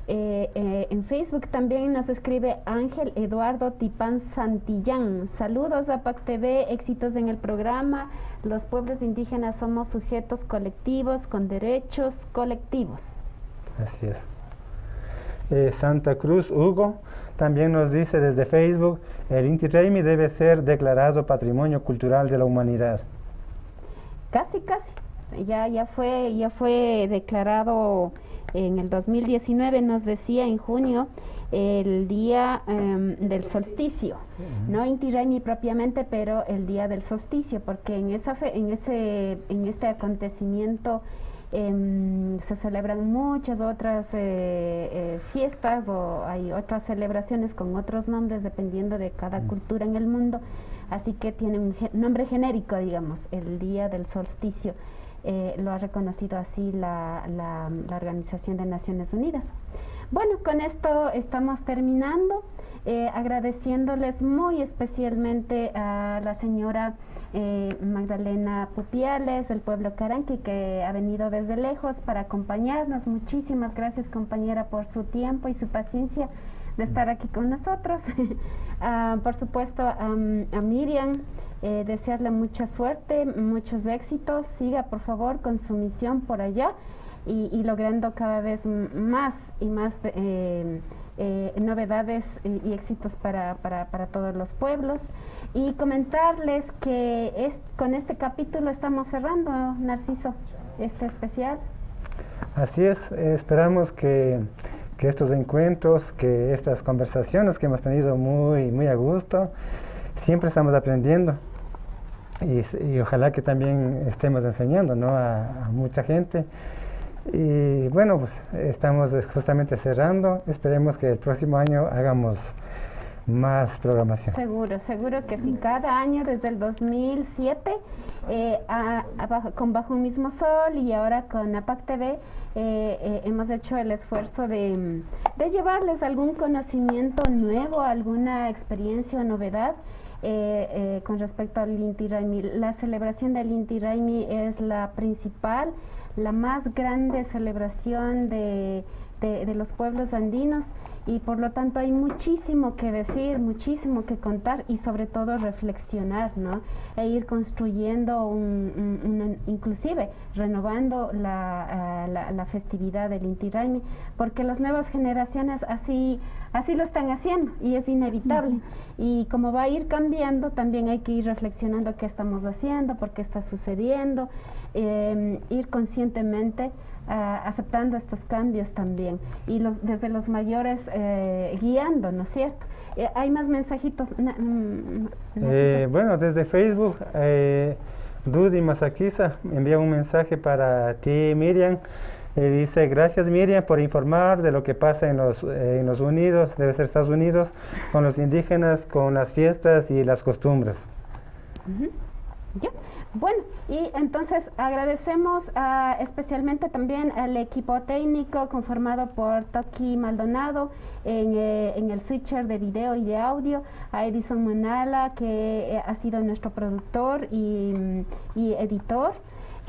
En Facebook también nos escribe Ángel Eduardo Tipán Santillán. Saludos a PAC TV, éxitos en el programa. Los pueblos indígenas somos sujetos colectivos con derechos colectivos. Así es. Santa Cruz Hugo también nos dice desde Facebook, el Inti Raymi debe ser declarado Patrimonio Cultural de la Humanidad. Casi. Ya fue declarado en el 2019, nos decía en junio, el día del solsticio, no Inti Raymi propiamente, pero el día del solsticio, porque en este acontecimiento se celebran muchas otras fiestas, o hay otras celebraciones con otros nombres dependiendo de cada cultura en el mundo, así que tiene un nombre genérico, digamos, el día del solsticio. Lo ha reconocido así la Organización de Naciones Unidas. Bueno, con esto estamos terminando, agradeciéndoles muy especialmente a la señora Magdalena Pupiales del pueblo Caranqui, que ha venido desde lejos para acompañarnos. Muchísimas gracias, compañera, por su tiempo y su paciencia de estar aquí con nosotros. Por supuesto a Miriam, desearle mucha suerte, muchos éxitos, siga por favor con su misión por allá y logrando cada vez más y más novedades y éxitos para todos los pueblos. Y comentarles que con este capítulo estamos cerrando, Narciso, este especial. Así es, esperamos que estos encuentros, que estas conversaciones que hemos tenido muy a gusto, siempre estamos aprendiendo y ojalá que también estemos enseñando, ¿no?, a mucha gente. Y bueno, pues estamos justamente cerrando, esperemos que el próximo año hagamos más programación. Seguro que sí, cada año desde el 2007 con Bajo un Mismo Sol y ahora con APAC TV hemos hecho el esfuerzo de llevarles algún conocimiento nuevo, alguna experiencia o novedad con respecto al Inti Raymi. La celebración del Inti Raymi es la principal, la más grande celebración de los pueblos andinos, y por lo tanto hay muchísimo que decir, muchísimo que contar y sobre todo reflexionar, ¿no?, e ir construyendo inclusive renovando la festividad del Inti Raymi, porque las nuevas generaciones así lo están haciendo y es inevitable. Y como va a ir cambiando, también hay que ir reflexionando qué estamos haciendo, por qué está sucediendo, ir conscientemente aceptando estos cambios también, y desde los mayores guiando, ¿no es cierto? Hay más mensajitos. Bueno, desde Facebook, Dudy Masakiza envía un mensaje para ti, Miriam. Dice: gracias, Miriam, por informar de lo que pasa en los Unidos, debe ser Estados Unidos, con los indígenas, con las fiestas y las costumbres. ¿Ya? Bueno, y entonces agradecemos especialmente también al equipo técnico conformado por Toki Maldonado en el switcher de video y de audio, a Edison Manala, que ha sido nuestro productor y editor,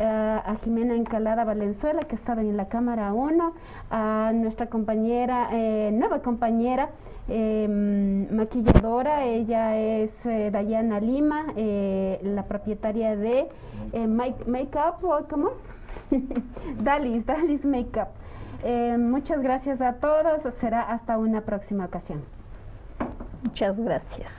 a Jimena Encalada Valenzuela, que ha estado en la cámara 1, a nuestra compañera, nueva compañera, maquilladora, ella es Dayana Lima, la propietaria de Makeup, ¿cómo es? Dalis Makeup. Muchas gracias a todos, será hasta una próxima ocasión. Muchas gracias.